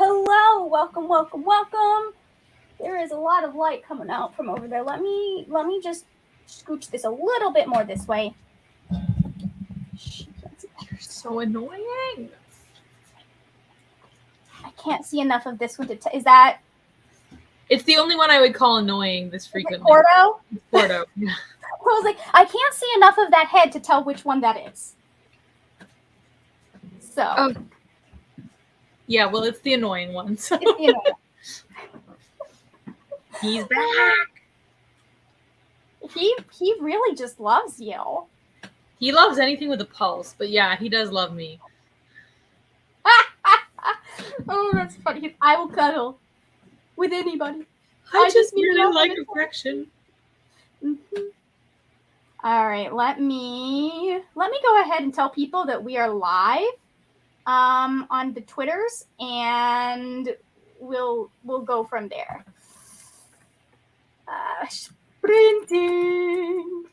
Hello, welcome, welcome, welcome. There is a lot of light coming out from over there. Let me just scooch this a little bit more this way. You're so annoying. I can't see enough of this one to is that? It's the only one I would call annoying this frequently. Porto? Porto. I was like, I can't see enough of that head to tell which one that is. So. Oh. Yeah, well, it's the annoying one. So. It's the annoying. He's back. He really just loves you. He loves anything with a pulse, but yeah, he does love me. Oh, that's funny. I will cuddle with anybody. I just really like affection. Mm-hmm. All right, let me go ahead and tell people that we are live on the Twitters, and we'll go from there. Sprinting.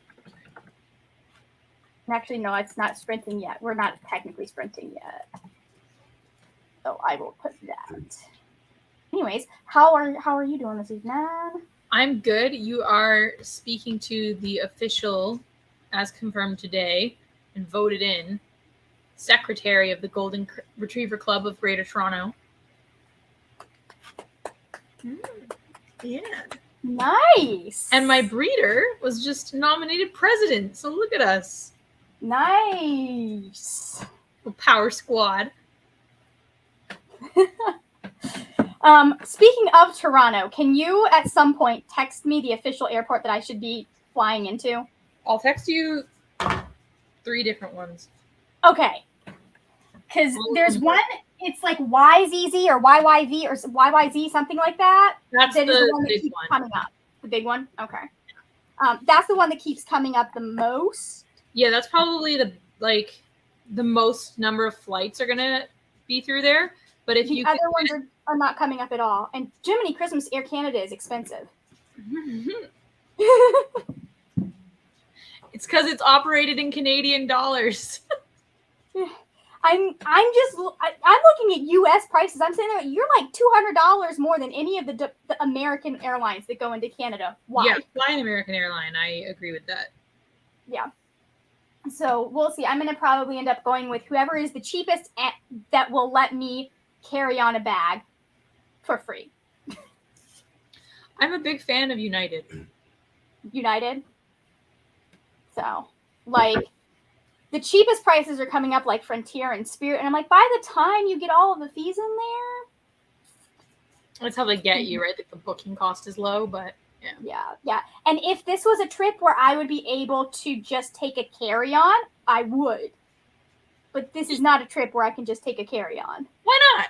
Actually, no, it's not sprinting yet. We're not technically sprinting yet. So I will put that. Anyways, how are you doing this evening? I'm good. You are speaking to the official, as confirmed today and voted in, secretary of the Golden Retriever Club of Greater Toronto. Yeah. Nice. And my breeder was just nominated president. So look at us. Nice. Power squad. Speaking of Toronto, can you at some point text me the official airport that I should be flying into? I'll text you 3 different ones. Okay. Because there's one, it's like YZZ or YYV or YYZ, something like that. That's the one that big keeps one. Coming up. The big one? Okay. That's the one that keeps coming up the most. Yeah, that's probably the most number of flights are going to be through there. But if the other ones are not coming up at all. And Jiminy Christmas Air Canada is expensive. It's because it's operated in Canadian dollars. I'm looking at U.S. prices. I'm saying that you're like $200 more than any of the American airlines that go into Canada. Why? Yeah, fly an American airline. I agree with that. Yeah. So we'll see. I'm going to probably end up going with whoever is the cheapest that will let me carry on a bag for free. I'm a big fan of United. So, like, the cheapest prices are coming up like Frontier and Spirit. And I'm like, by the time you get all of the fees in there. That's how they get you, right? Like the booking cost is low, but yeah. And if this was a trip where I would be able to just take a carry-on, I would. But this is not a trip where I can just take a carry-on. Why not?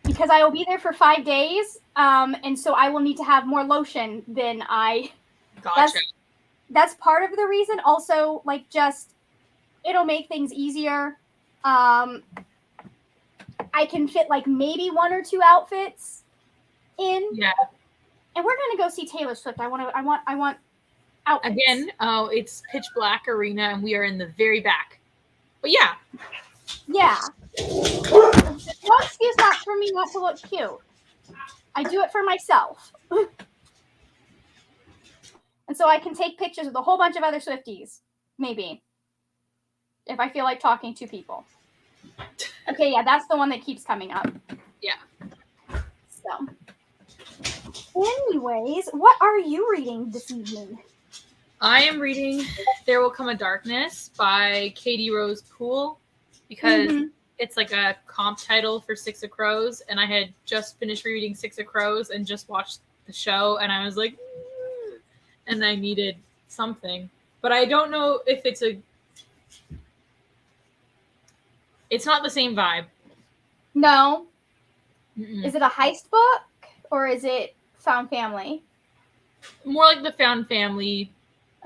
Because I will be there for 5 days, and so I will need to have more lotion than I. Gotcha. That's part of the reason. Also, like, just it'll make things easier. I can fit like maybe 1 or 2 outfits in. Yeah. And we're gonna go see Taylor Swift. I want outfits. Again, it's pitch black arena, and we are in the very back. But yeah. Yeah. No excuse not for me not to look cute. I do it for myself. And so I can take pictures with a whole bunch of other Swifties. Maybe. If I feel like talking to people. Okay, yeah, that's the one that keeps coming up. Yeah. So. Anyways, what are you reading this evening? I am reading There Will Come a Darkness by Katie Rose Poole because it's like a comp title for Six of Crows, and I had just finished reading Six of Crows and just watched the show, and I was like, and I needed something. But I don't know if it's not the same vibe. No. Mm-mm. Is it a heist book or is it found family? More like the found family.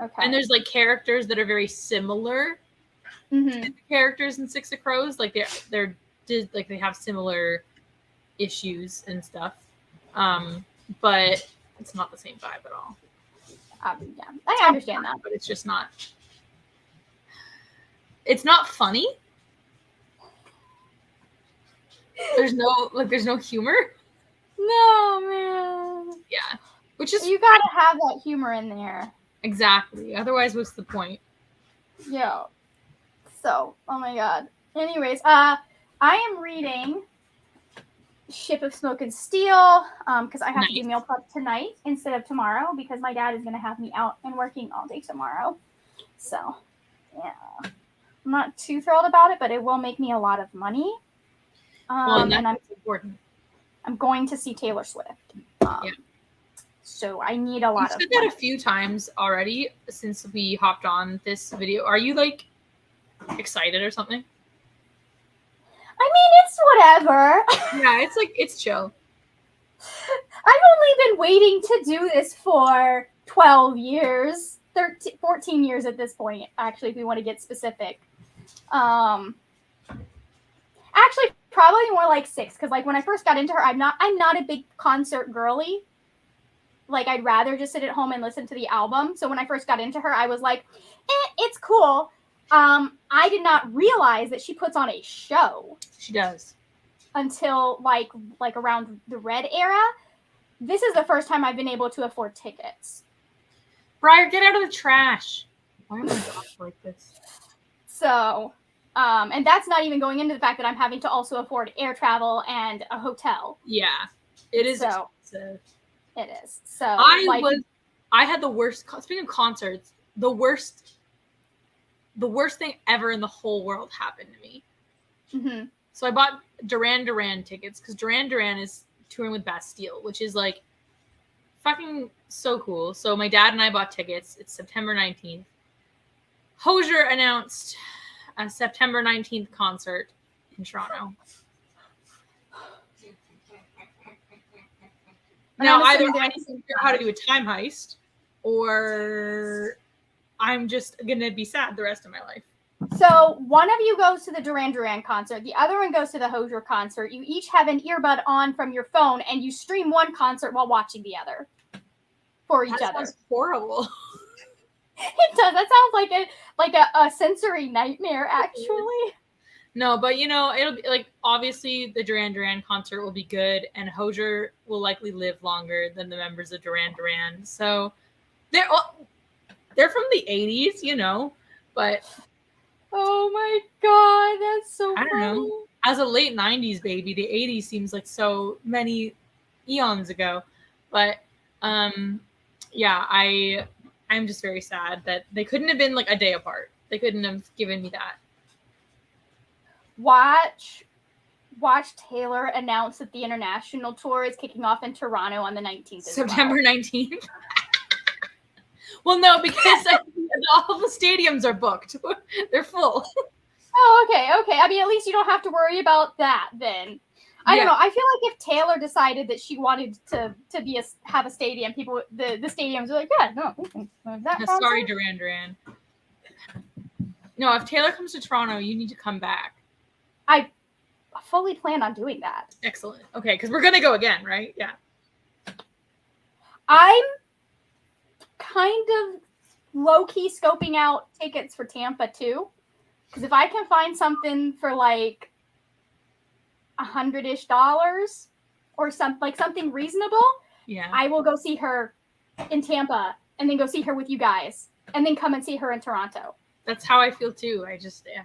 Okay. And there's like characters that are very similar to the characters in Six of Crows. Like they have similar issues and stuff. But it's not the same vibe at all. Yeah, I understand that. But it's just not. It's not funny. There's no humor. No, man. Yeah, which is you gotta have that humor in there. Exactly. Otherwise, what's the point? Yeah. So, oh my god. Anyways, I am reading Ship of Smoke and Steel because I have to do meal prep tonight instead of tomorrow because my dad is going to have me out and working all day tomorrow. So, yeah. I'm not too thrilled about it, but it will make me a lot of money. And that's important. I'm going to see Taylor Swift. Yeah. So I need a lot of money. You've said that a few times already since we hopped on this video. Are you like excited or something? I mean, it's whatever. Yeah, it's chill. I've only been waiting to do this for 12 years, 14 years at this point, actually, if we want to get specific. Actually, probably more like 6, because like when I first got into her, I'm not a big concert girly. Like, I'd rather just sit at home and listen to the album. So when I first got into her, I was like, it's cool. I did not realize that she puts on a show. She does. Until like around the Red era. This is the first time I've been able to afford tickets. Briar, get out of the trash. Why am I like this? So, and that's not even going into the fact that I'm having to also afford air travel and a hotel. Yeah, it is expensive. It is. So I had the worst. Speaking of concerts, the worst thing ever in the whole world happened to me. Mm-hmm. So I bought Duran Duran tickets because Duran Duran is touring with Bastille, which is like fucking so cool. So my dad and I bought tickets. It's September 19th. Hozier announced a September 19th concert in Toronto. Now, either I need to figure out how to do a time heist, or I'm just going to be sad the rest of my life. So one of you goes to the Duran Duran concert. The other one goes to the Hozier concert. You each have an earbud on from your phone, and you stream one concert while watching the other for each other. That sounds horrible. It does. That sounds like a sensory nightmare, actually. No, but it'll be like, obviously the Duran Duran concert will be good, and Hozier will likely live longer than the members of Duran Duran. So they're from the 80s, but oh my god, that's so funny. I don't know. As a late 90s baby, the 80s seems like so many eons ago. But yeah, I'm just very sad that they couldn't have been like a day apart. They couldn't have given me that. Watch Taylor announce that the international tour is kicking off in Toronto on the 19th. September 19th. Well, no, because all the stadiums are booked. They're full. Oh, okay. I mean, at least you don't have to worry about that then. I don't know. I feel like if Taylor decided that she wanted to have a stadium, people, the stadiums are like, yeah, no. Sorry, Duran Duran. No, if Taylor comes to Toronto, you need to come back. I fully plan on doing that. Excellent. Okay, because we're going to go again, right? Yeah. I'm kind of low-key scoping out tickets for Tampa, too. Because if I can find something for, like, $100-ish or something reasonable, yeah, I will go see her in Tampa and then go see her with you guys and then come and see her in Toronto. That's how I feel, too. Yeah.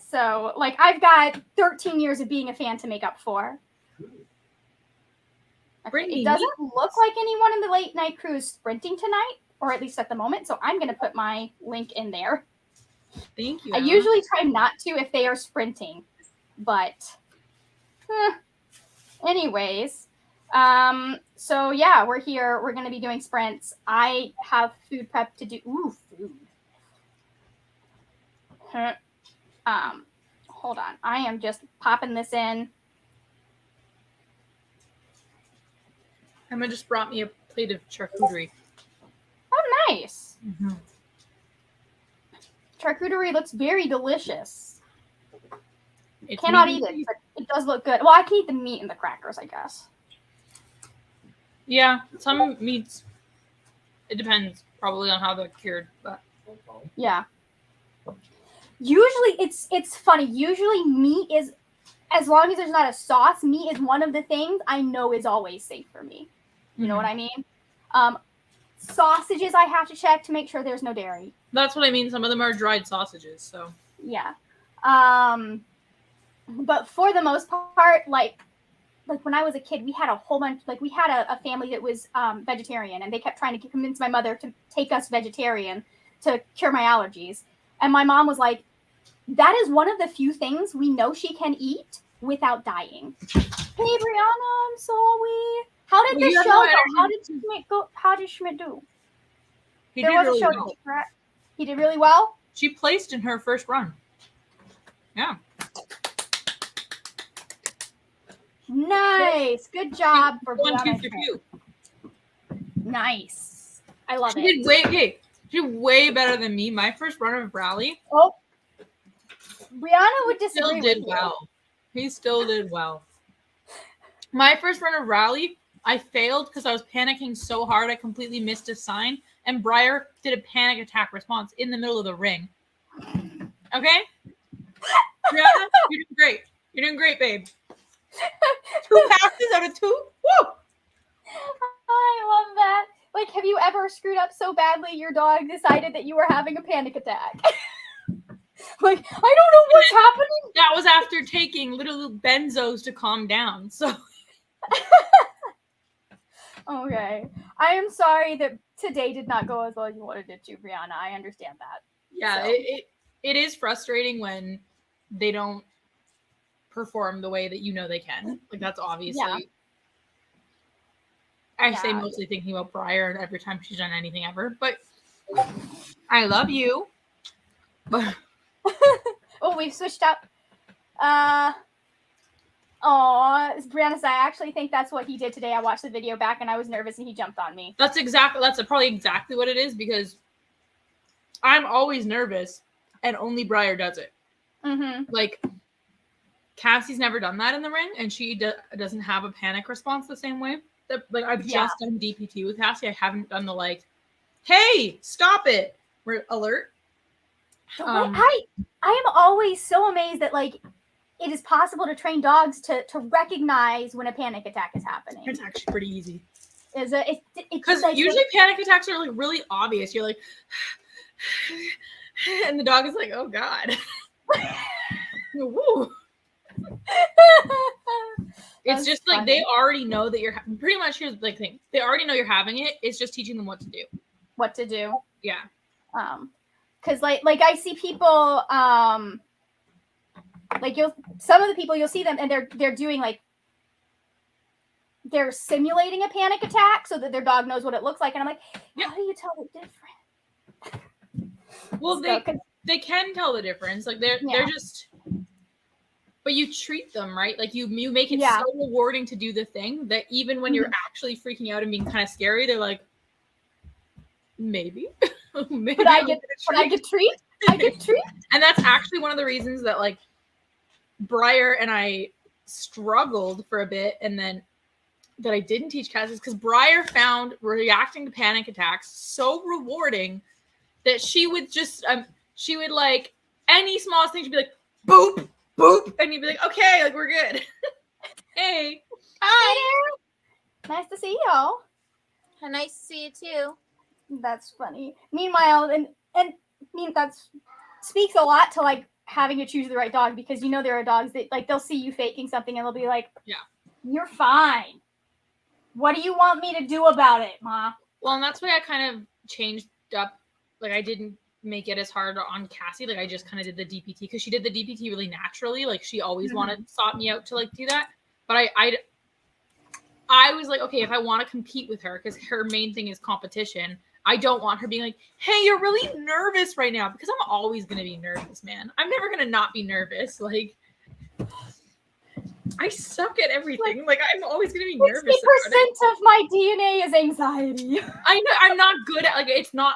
So, like, I've got 13 years of being a fan to make up for. Okay, it doesn't look like anyone in the late night crew is sprinting tonight, or at least at the moment, so I'm going to put my link in there. Thank you. I usually try not to if they are sprinting, but anyways. So, yeah, we're here. We're going to be doing sprints. I have food prep to do. Ooh, food. Hold on. I am just popping this in. Emma just brought me a plate of charcuterie. Oh, nice. Mm-hmm. Charcuterie looks very delicious. It's cannot eat it, but it does look good. Well, I can eat the meat and the crackers, I guess. Yeah, some meats. It depends, probably on how they're cured, but yeah. Usually, it's funny. Usually, meat is as long as there's not a sauce, meat is one of the things I know is always safe for me. You know what I mean? Sausages I have to check to make sure there's no dairy. That's what I mean. Some of them are dried sausages, so. Yeah. But for the most part, like when I was a kid, we had a whole bunch, like we had a family that was vegetarian, and they kept trying to convince my mother to take us vegetarian to cure my allergies. And my mom was like, that is one of the few things we know she can eat without dying. Hey, Brianna, I'm sorry. How did the show go? How did Schmidt go? How did Schmidt do? There was a show, correct? He did really well? She placed in her first run. Yeah. Nice. Good job for Brianna. Nice. I love it. She did way better than me. My first run of rally. Oh. Brianna would disagree with you. He still did well. My first run of rally, I failed because I was panicking so hard I completely missed a sign, and Briar did a panic attack response in the middle of the ring. Okay? Brianna, you're doing great. You're doing great, babe. 2 passes out of 2? Woo! I love that. Like, have you ever screwed up so badly your dog decided that you were having a panic attack? Like, I don't know what's happening. That was after taking little benzos to calm down. So. Okay. I am sorry that today did not go as well as you wanted it to, Brianna. I understand that. Yeah, so. It is frustrating when they don't perform the way that you know they can. Like, that's obviously. Yeah. I say mostly thinking about Briar every time she's done anything ever, but I love you. But. Oh, we've switched up. Brianna said, I actually think that's what he did today. I watched the video back and I was nervous and he jumped on me. That's probably exactly what it is, because I'm always nervous and only Briar does it. Mm-hmm. Like, Cassie's never done that in the ring, and she doesn't have a panic response the same way. Like, I've just done DPT with Cassie. I haven't done the, like, hey, stop it, alert. I am always so amazed that, like, it is possible to train dogs to recognize when a panic attack is happening. It's actually pretty easy. Is it? Because like, usually panic attacks are like really obvious. You're like, and the dog is like, oh God. Woo. It's just funny. Like they already know that you're pretty much. Here's the big thing: they already know you're having it. It's just teaching them what to do. What to do? Yeah. Because like I see people like some of the people you'll see them and they're doing like they're simulating a panic attack so that their dog knows what it looks like, and I'm like, how do you tell the difference? Well, they can tell the difference. Like they're just, but you treat them right. Like you make it so rewarding to do the thing that even when you're actually freaking out and being kind of scary, they're like, maybe. But I get treat. And that's actually one of the reasons that like Briar and I struggled for a bit, and then that I didn't teach Cass is because Briar found reacting to panic attacks so rewarding that she would just she would like any smallest thing, she'd be like boop boop, and you'd be like, okay, like we're good. Hey, hi, nice to see y'all. Nice to see you too. That's funny. Meanwhile, and that speaks a lot to like having to choose the right dog, because you know there are dogs that like they'll see you faking something and they'll be like, yeah, you're fine. What do you want me to do about it, Ma? Well, and that's why I kind of changed up. Like I didn't make it as hard on Cassie. Like I just kind of did the DPT because she did the DPT really naturally. Like she always sought me out to like do that. But I was like, okay, if I want to compete with her, because her main thing is competition, I don't want her being like, hey, you're really nervous right now, because I'm always going to be nervous, man. I'm never going to not be nervous. Like, I suck at everything. Like I'm always going to be nervous. 60% of my DNA is anxiety. I know I'm not good at, like, it's not,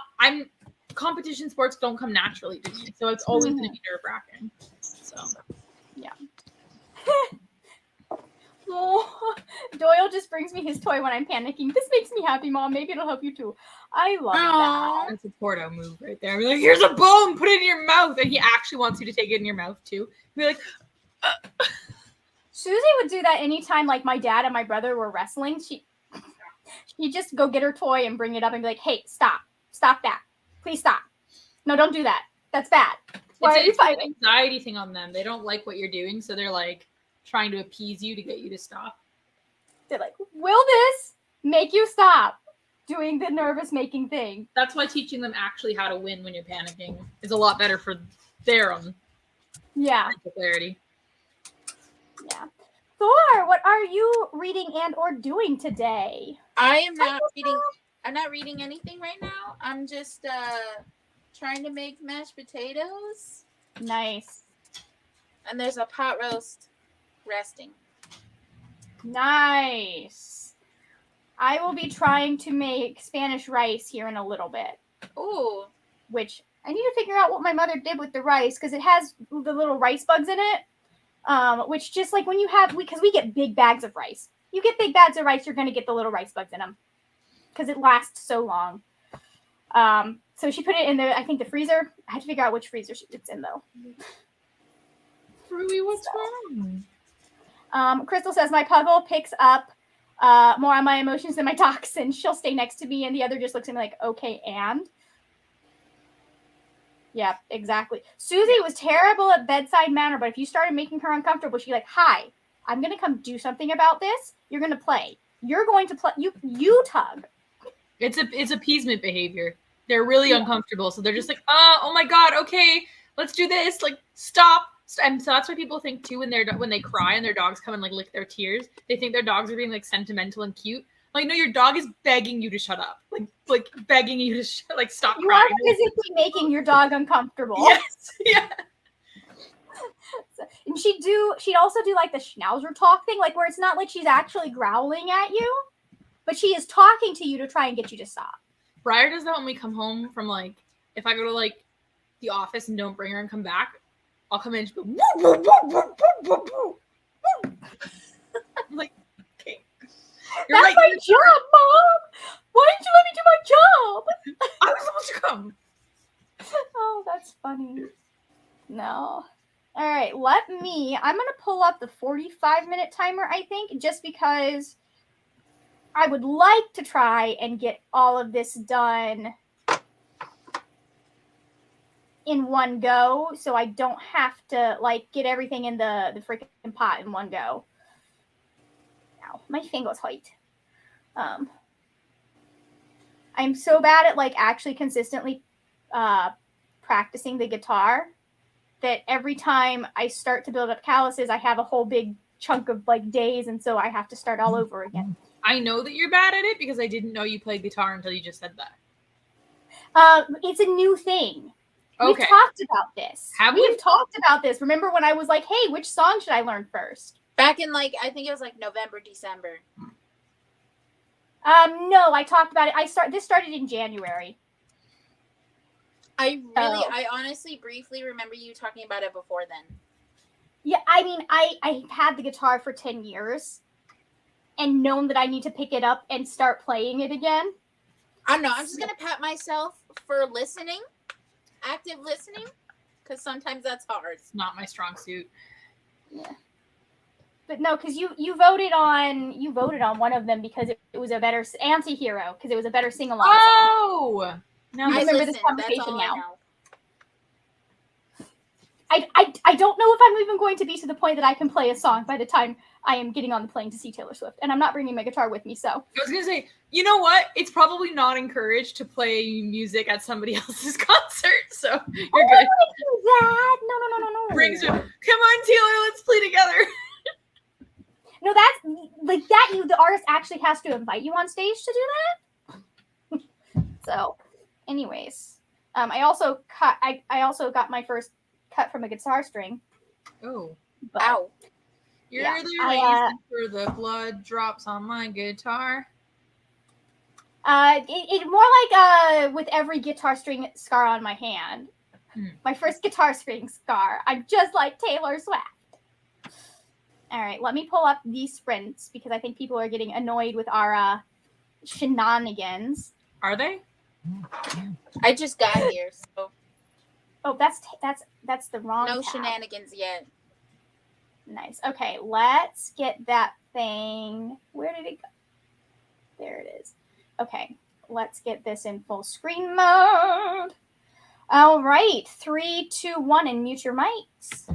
competition sports don't come naturally to me. So it's always going to be nerve-wracking. So, yeah. Oh, Doyle just brings me his toy when I'm panicking. This makes me happy, Mom. Maybe it'll help you too. I love that. That's a Porto move right there. I'm like, here's a bone, put it in your mouth. And he actually wants you to take it in your mouth too. Be like, Susie would do that anytime, like, my dad and my brother were wrestling. She'd just go get her toy and bring it up and be like, hey, stop that. Please stop. No, don't do that. That's bad. Why are you fighting? It's an anxiety thing on them. They don't like what you're doing, so they're like trying to appease you to get you to stop. They're like, will this make you stop doing the nervous making thing? That's why teaching them actually how to win when you're panicking is a lot better for their own mental clarity. Yeah. Thor, what are you reading and or doing today? I'm not reading anything right now. I'm just trying to make mashed potatoes. Nice. And there's a pot roast resting. Nice. I will be trying to make Spanish rice here in a little bit. Ooh. Which I need to figure out what my mother did with the rice because it has the little rice bugs in it. Which just like when you have, because we get big bags of rice. You get big bags of rice, you're going to get the little rice bugs in them because it lasts so long. So she put it in the, I think the freezer. I had to figure out which freezer it's in though. Ruby, what's wrong? Crystal says my puggle picks up more on my emotions than my toxins. She'll stay next to me and the other just looks at me like, okay, and? Yeah, exactly. Susie was terrible at bedside manner, but if you started making her uncomfortable, she'd be like, hi, I'm going to come do something about this. You're going to play. You're going to play. You tug. It's appeasement behavior. They're really uncomfortable. So they're just like, oh my God, okay, let's do this. Like, stop. And so that's why people think too when they cry and their dogs come and like lick their tears, they think their dogs are being like sentimental and cute. Like, no, your dog is begging you to shut up. Like begging you to stop crying. You are physically making your dog uncomfortable. Yes. Yeah. And she'd also do like the schnauzer talk thing, like where it's not like she's actually growling at you, but she is talking to you to try and get you to stop. Briar does that when we come home from like, if I go to like the office and don't bring her and come back, I'll come in and she'll go, woo, woo, woo, woo, woo, woo, woo. I'm like, okay. That's right, my job, Mom! Why didn't you let me do my job? I was supposed to come. Oh, that's funny. No. All right, I'm going to pull up the 45-minute timer, I think, just because I would like to try and get all of this done in one go, so I don't have to, like, get everything in the freaking pot in one go. Ow, my finger's hurt. I'm so bad at, like, actually consistently practicing the guitar that every time I start to build up calluses, I have a whole big chunk of, like, days, and so I have to start all over again. I know that you're bad at it because I didn't know you played guitar until you just said that. It's a new thing. Okay. We've talked about this. We've talked about this. Remember when I was like, hey, which song should I learn first? Back in, like, I think it was, like, November, December. No, I talked about it. This started in January. I honestly briefly remember you talking about it before then. Yeah, I mean, I've had the guitar for 10 years and known that I need to pick it up and start playing it again. I don't know. I'm just going to pat myself for listening, active listening, because sometimes that's hard. It's not my strong suit. Yeah. But no, because you voted on one of them because it was a better anti-hero, because it was a better sing-along song. Oh! Now I remember this conversation now. I don't know if I'm even going to be to the point that I can play a song by the time I am getting on the plane to see Taylor Swift. And I'm not bringing my guitar with me, so. I was going to say, you know what? It's probably not encouraged to play music at somebody else's concert, so you're good. I want to do that. No. Brings her. Come on, Taylor, let's play together. No, that's, like, the artist actually has to invite you on stage to do that. So, anyways. I also got my first cut from a guitar string. Oh. But, ow. You're the reason for the blood drops on my guitar. It more like with every guitar string scar on my hand. My first guitar string scar. I'm just like Taylor Swift. All right, let me pull up these sprints because I think people are getting annoyed with our shenanigans. Are they? I just got here, so. Oh, that's the wrong. No tab. shenanigans yet. Nice. Okay, let's get that thing. Where did it go? There it is. Okay, let's get this in full screen mode. All right, 3, 2, 1, and mute your mics.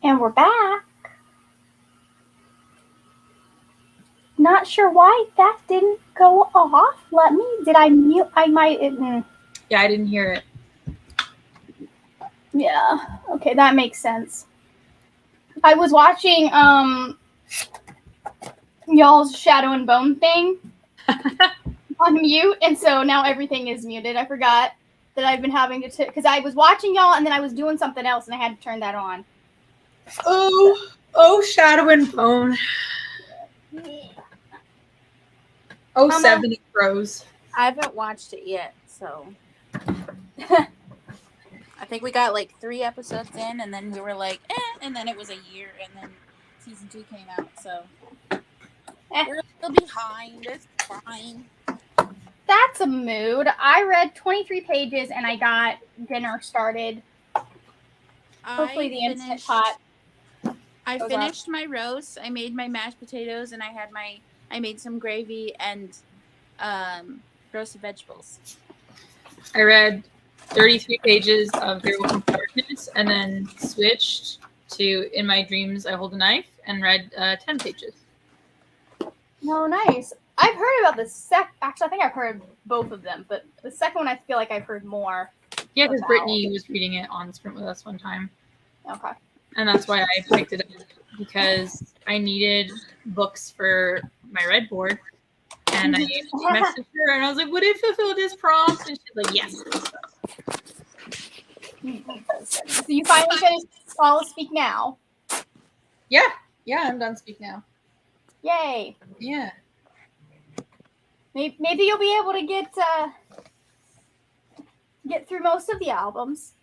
And we're back. Not sure why that didn't go off. Did I mute? I might. Yeah, I didn't hear it. Yeah. Okay, that makes sense. I was watching y'all's Shadow and Bone thing on mute, and so now everything is muted. I forgot that I've been having to because I was watching y'all and then I was doing something else and I had to turn that on. Oh, Shadow and Bone. Oh, 70 Crows. I haven't watched it yet, so I think we got like 3 episodes in, and then we were like, and then it was a year, and then season 2 came out, so we're a little behind. It's fine. That's a mood. I read 23 pages and I got dinner started. Hopefully the instant pot. I finished my roast. I made my mashed potatoes, and I made some gravy and roasted vegetables. I read 33 pages of There Will Come Darkness and then switched to In My Dreams I Hold a Knife and read 10 pages. No, nice. I've heard about the actually, I think I've heard both of them, but the second one I feel like I've heard more. Yeah, because Brittany was reading it on Sprint with us one time. Okay. And that's why I picked it up, because I needed books for my red board. And I messaged her and I was like, would it fulfill this prompt? And she's like, yes. So you finally finished all of Speak Now? Yeah, I'm done Speak Now. Yay. Yeah. Maybe you'll be able to get through most of the albums.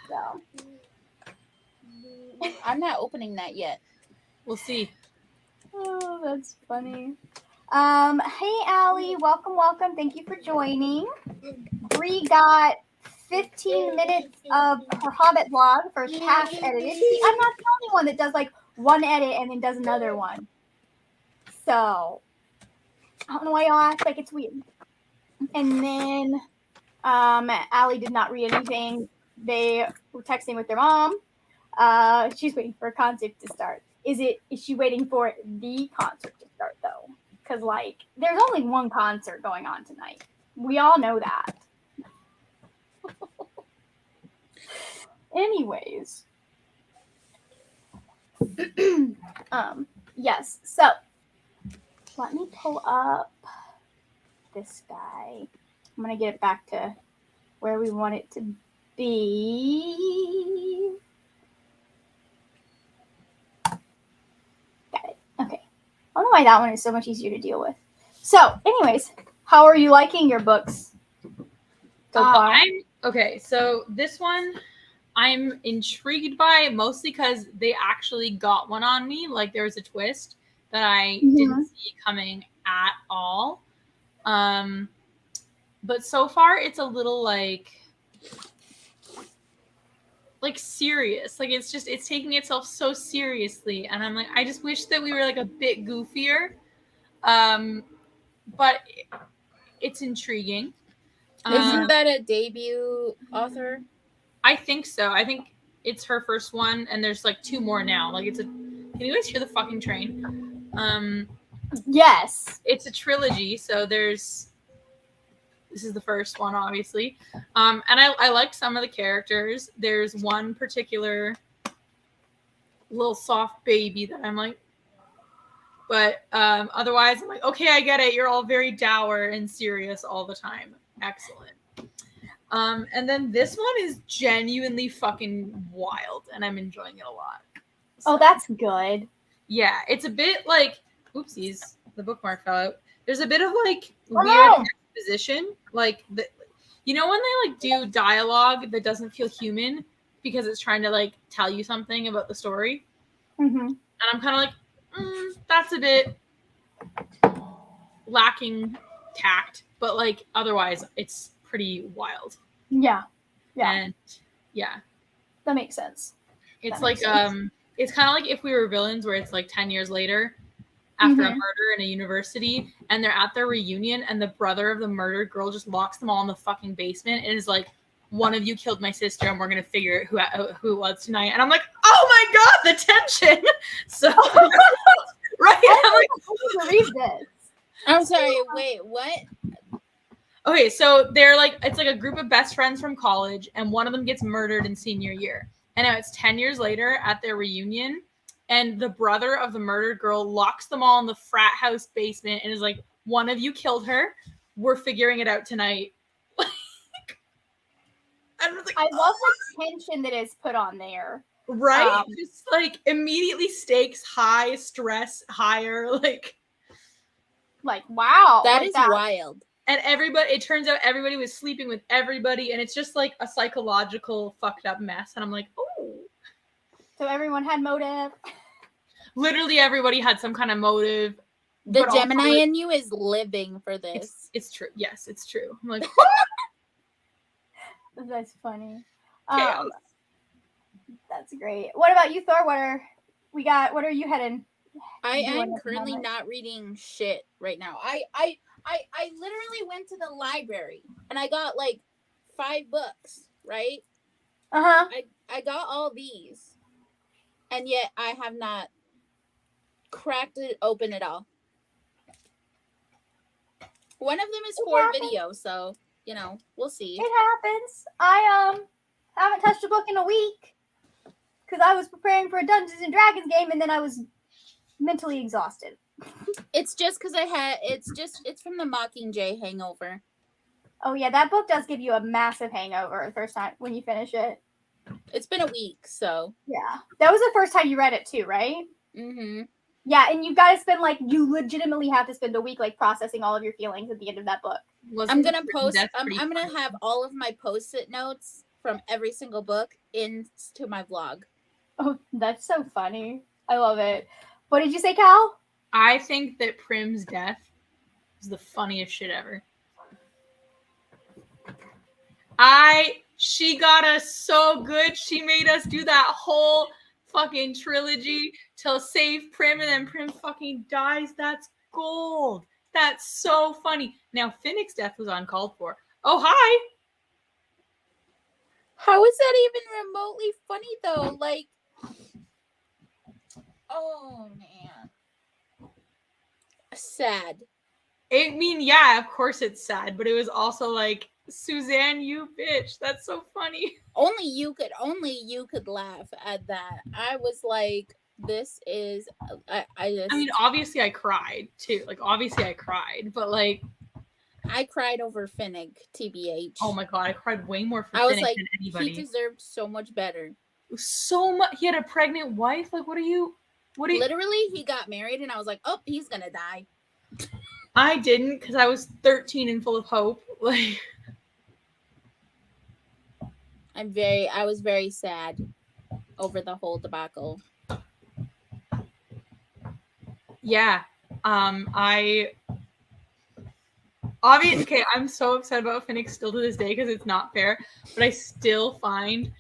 So. I'm not opening that yet. We'll see. Oh, that's funny. Hey, Allie. Welcome. Thank you for joining. Bree got 15 minutes of her Hobbit vlog for past edited. See, I'm not the only one that does like one edit and then does another one. So, I don't know why y'all act like it's weird. And then, Allie did not read anything. They were texting with their mom. She's waiting for a concert to start. Is she waiting for the concert to start though? Because like, there's only one concert going on tonight. We all know that. Anyways, yes. So let me pull up this guy. I'm gonna get it back to where we want it to be. Got it. Okay. I don't know why that one is so much easier to deal with. So, anyways, how are you liking your books so far? Okay, so this one I'm intrigued by, mostly because they actually got one on me. Like, there was a twist that I didn't see coming at all. But so far it's a little like serious. Like, it's taking itself so seriously, and I'm like, I just wish that we were like a bit goofier. But it's intriguing. Isn't that a debut author? I think so. I think it's her first one, and there's like 2 more now. Like, can you guys hear the fucking train? Yes. It's a trilogy, so this is the first one, obviously. And I like some of the characters. There's one particular little soft baby that I'm like, but otherwise I'm like, okay, I get it. You're all very dour and serious all the time. Excellent. And then this one is genuinely fucking wild, and I'm enjoying it a lot. So, oh, that's good. Yeah, it's a bit like, oopsies, the bookmark fell out. There's a bit of like weird exposition, like you know when they like do dialogue that doesn't feel human because it's trying to like tell you something about the story. And I'm kind of like, that's a bit lacking tact, but like otherwise it's pretty wild. Yeah. And yeah, that makes sense. It's like it's kind of like If We Were Villains, where it's like 10 years later after a murder in a university, and they're at their reunion, and the brother of the murdered girl just locks them all in the fucking basement and is like, one of you killed my sister, and we're gonna figure out who it was tonight. And I'm like, oh my god, the tension. So right, I'm like, read this. I'm sorry. Wait, what? Okay, so they're like, it's like a group of best friends from college, and one of them gets murdered in senior year. And now it's 10 years later at their reunion, and the brother of the murdered girl locks them all in the frat house basement and is like, one of you killed her. We're figuring it out tonight. I love the tension that is put on there. Right? Just like immediately stakes high, stress higher, like wow. That is wild. And it turns out everybody was sleeping with everybody, and it's just like a psychological fucked up mess. And I'm like, oh. So everyone had motive. Literally everybody had some kind of motive. The Gemini in you is living for this. It's true. Yes, it's true. I'm like, that's funny. Chaos. That's great. What about you, Thor? What are you heading? I am currently not reading shit right now. I literally went to the library and I got like 5 books, right? Uh-huh. I got all these. And yet I have not cracked it open at all. One of them is for video, so we'll see. It happens. I haven't touched a book in a week because I was preparing for a Dungeons and Dragons game, and then I was mentally exhausted. It's just because it's from the Mockingjay hangover. Oh yeah, that book does give you a massive hangover the first time when you finish it. It's been a week, so yeah, that was the first time you read it too, right? Mm-hmm. Yeah, and you got to spend you legitimately have to spend a week processing all of your feelings at the end of that book. I'm gonna post. I'm gonna have all of my post-it notes from every single book into my vlog. Oh, that's so funny! I love it. What did you say, Cal? I think that Prim's death is the funniest shit ever. She got us so good. She made us do that whole fucking trilogy to save Prim, and then Prim fucking dies. That's gold. That's so funny. Now, Finnick's death was uncalled for. Oh, hi. How is that even remotely funny, though? Like, oh, man. Sad. I mean, yeah, of course it's sad, but it was also like, Suzanne, you bitch. That's so funny. Only you could laugh at that. I was like, this is, I mean, obviously I cried, too. Like, obviously I cried, but like, I cried over Finnick, TBH. Oh my god, I cried way more for Finnick than anybody. He deserved so much better. So much. He had a pregnant wife. Like, what are you? Literally, he got married, and I was like, oh, he's gonna die. I didn't, because I was 13 and full of hope. Like, I was very sad over the whole debacle. Yeah. Okay, I'm so upset about Finnick still to this day because it's not fair, but I still find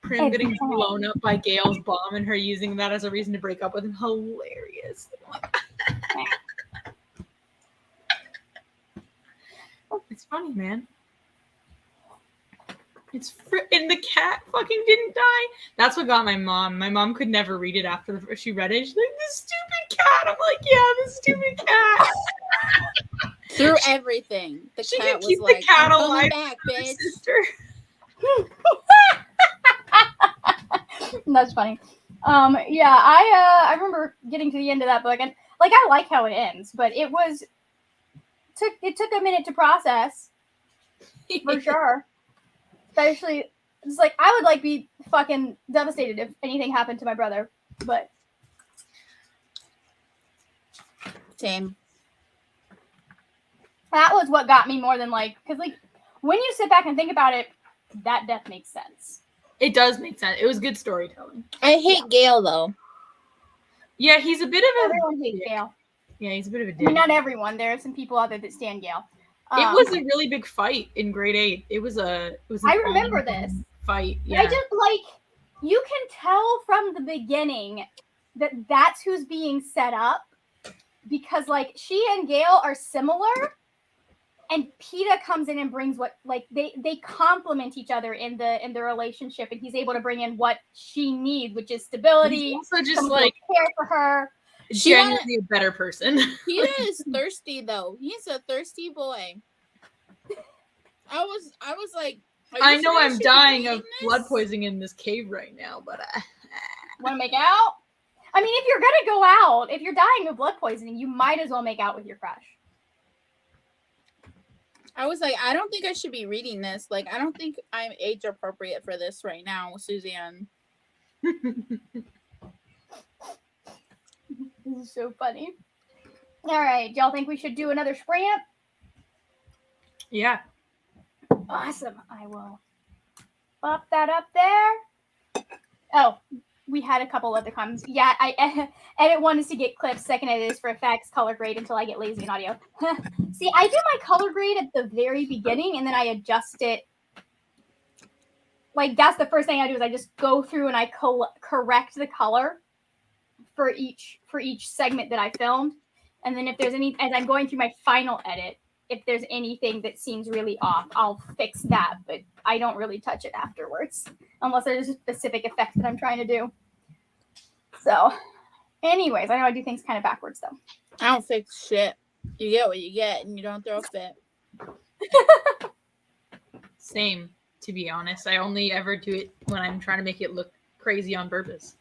Prim getting blown up by Gail's bomb and her using that as a reason to break up with him hilarious. It's funny, man. And the cat fucking didn't die. That's what got my mom. My mom could never read it after she read it. She's like, this stupid cat. I'm like, yeah, this stupid cat. Through everything. The she cat was keep like, the cat I'm alive back, bitch. That's funny. Yeah, I remember getting to the end of that book, and like I like how it ends, but it took a minute to process for sure. Especially, it's like I would be fucking devastated if anything happened to my brother, but same. That was what got me more than because when you sit back and think about it, that death makes sense. It does make sense. It was good storytelling. I hate Gale though. Yeah, he's a bit of a. Everyone hates Gale. Yeah, he's a bit of a dick. I mean, not everyone. There are some people out there that stand Gale. It was a really big fight in grade 8. It was I remember this fight. Yeah. I just you can tell from the beginning that that's who's being set up because she and Gale are similar, and PETA comes in and brings what, like, they complement each other in the relationship, and he's able to bring in what she needs, which is stability. He's also just someone like to care for her. genuinely a better person. PETA is thirsty though. He's a thirsty boy. I was like, I know sure I'm dying of blood poisoning in this cave right now, but want to make out? I mean, if you're gonna go out, if you're dying of blood poisoning, you might as well make out with your crush. I was like, I don't think I should be reading this. Like, I don't think I'm age appropriate for this right now, Suzanne. This is so funny. All right, y'all think we should do another sprint? Yeah. Awesome. I will pop that up there. Oh, we had a couple other comments. Yeah, I edit one is to get clips. Second edit is for effects. Color grade until I get lazy in audio. See, I do my color grade at the very beginning, and then I adjust it. Like, that's the first thing I do is I just go through and I correct the color for each segment that I filmed. And then if there's any, as I'm going through my final edit, if there's anything that seems really off, I'll fix that. But I don't really touch it afterwards unless there's a specific effect that I'm trying to do. So, anyways, I know I do things kind of backwards though. I don't fix shit. You get what you get, and you don't throw a fit. Same, to be honest. I only ever do it when I'm trying to make it look crazy on purpose.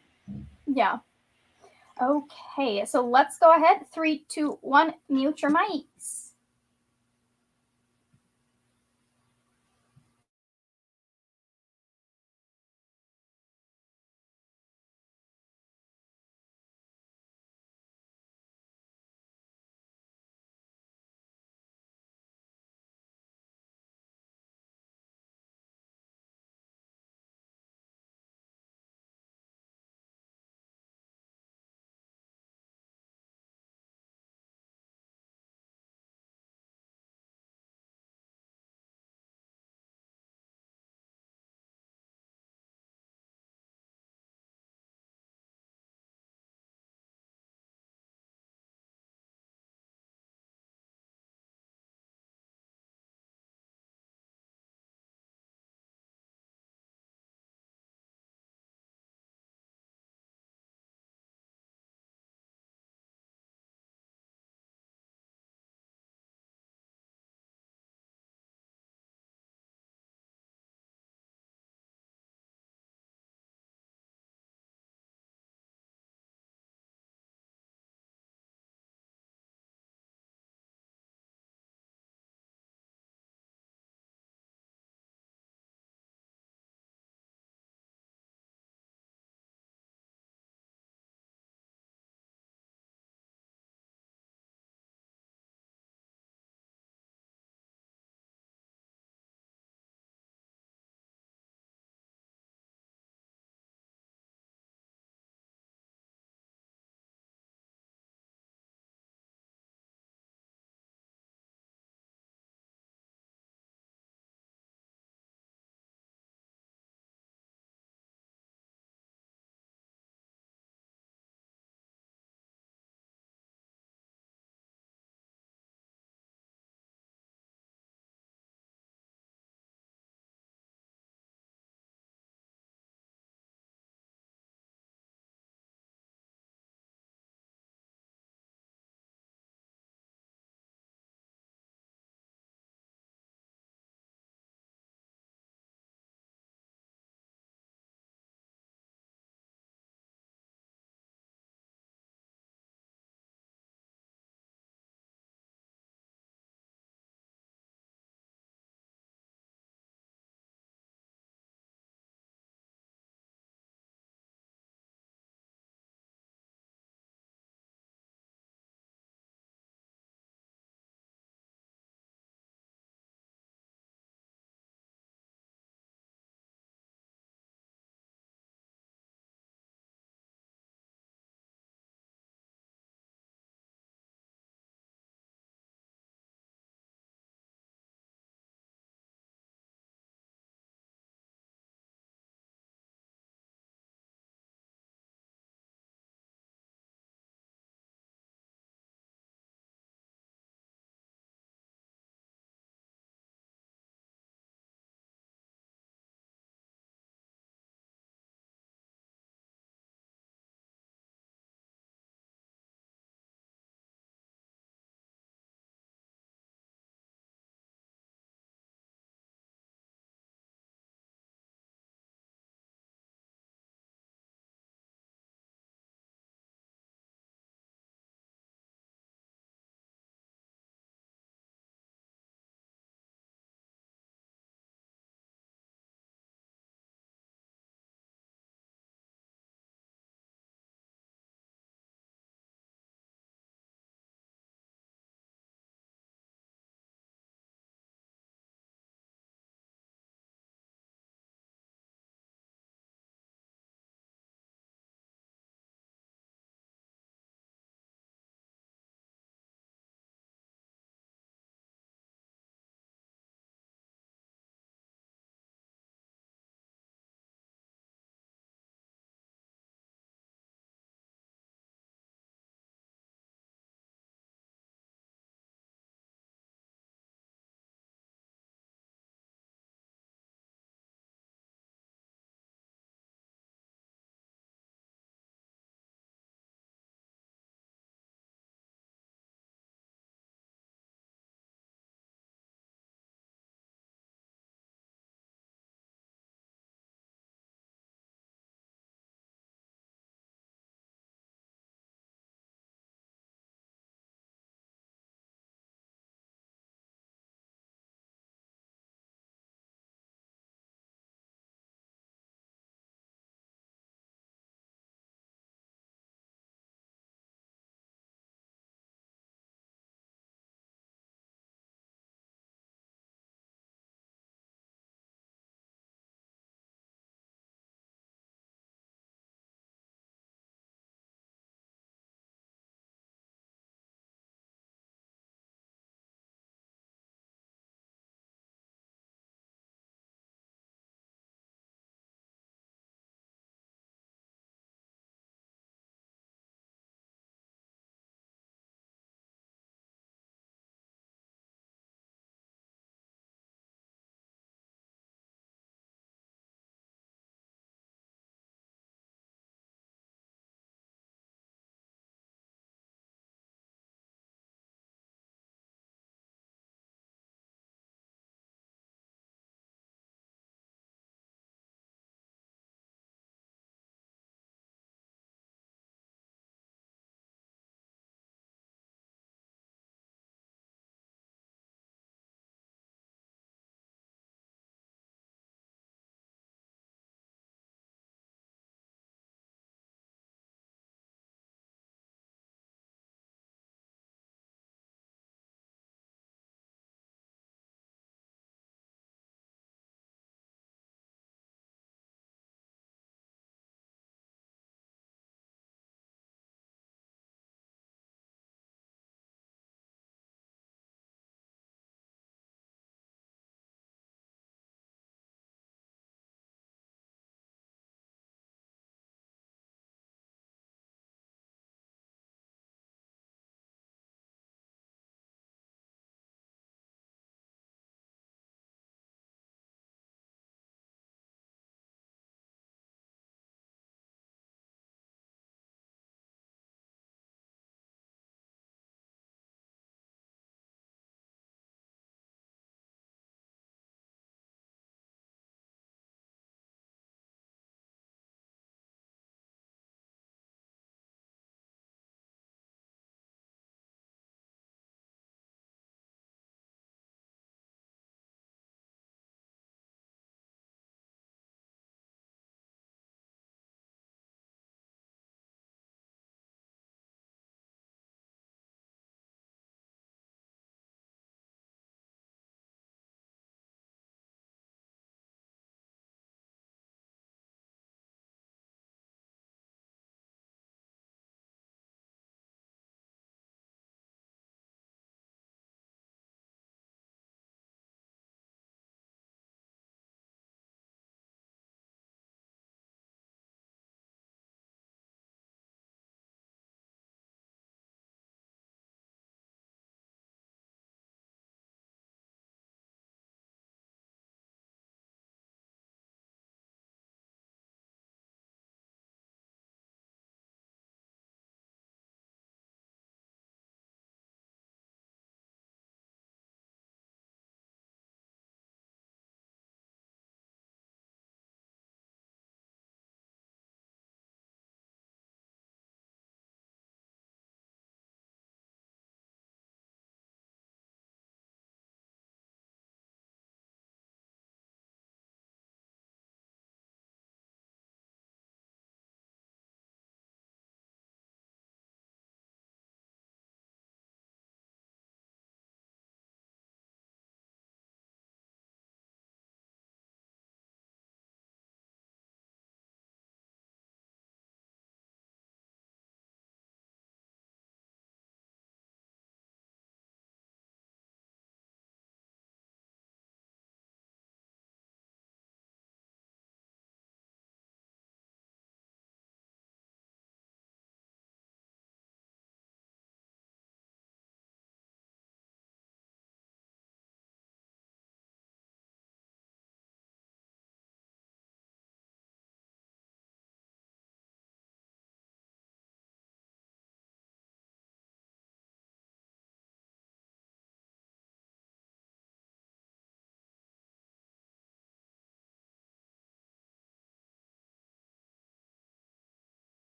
Yeah. Okay, so let's go ahead. 3, 2, 1, mute your mics.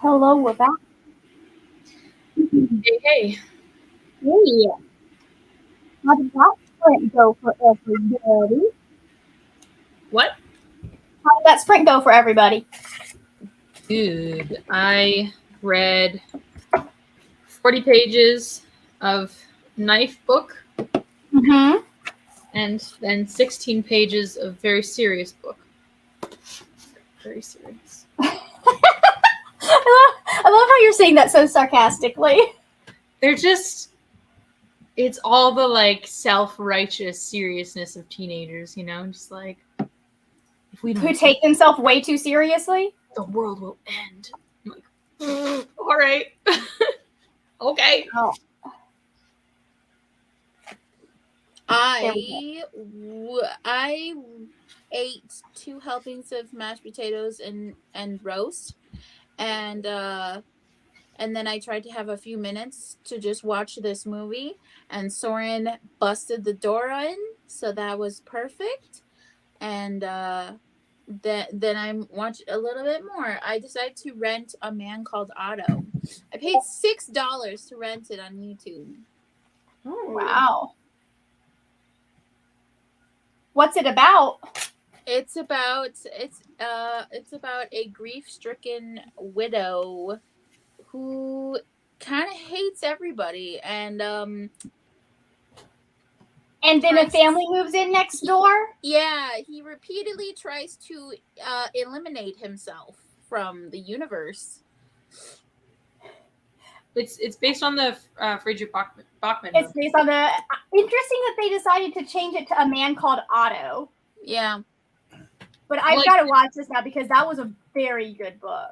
Hello, we're back. Hey, hey. Hey, how did that sprint go for everybody? What? How did that sprint go for everybody? Dude, I read 40 pages of knife book Mm-hmm. and then 16 pages of very serious book. Very serious. I love how you're saying that so sarcastically. They're just, it's all the like self-righteous seriousness of teenagers, you know? Just like, if we Who don't, take themselves way too seriously. the world will end. I'm like, all right. Okay. Oh, I ate 2 helpings of mashed potatoes and roast, and then I tried to have a few minutes to just watch this movie, and Soren busted the door in, so that was perfect. And then I watched a little bit more. I decided to rent A Man Called Otto. I paid $6 to rent it on YouTube. Oh, wow. What's it about? It's about a grief-stricken widow who kind of hates everybody, and then a family moves in next door? yeah, he repeatedly tries to eliminate himself from the universe. It's based on the Friedrich Bachman It's book. based on the... Interesting that they decided to change it to A Man Called Otto. Yeah. But I've got to watch this now because that was a very good book.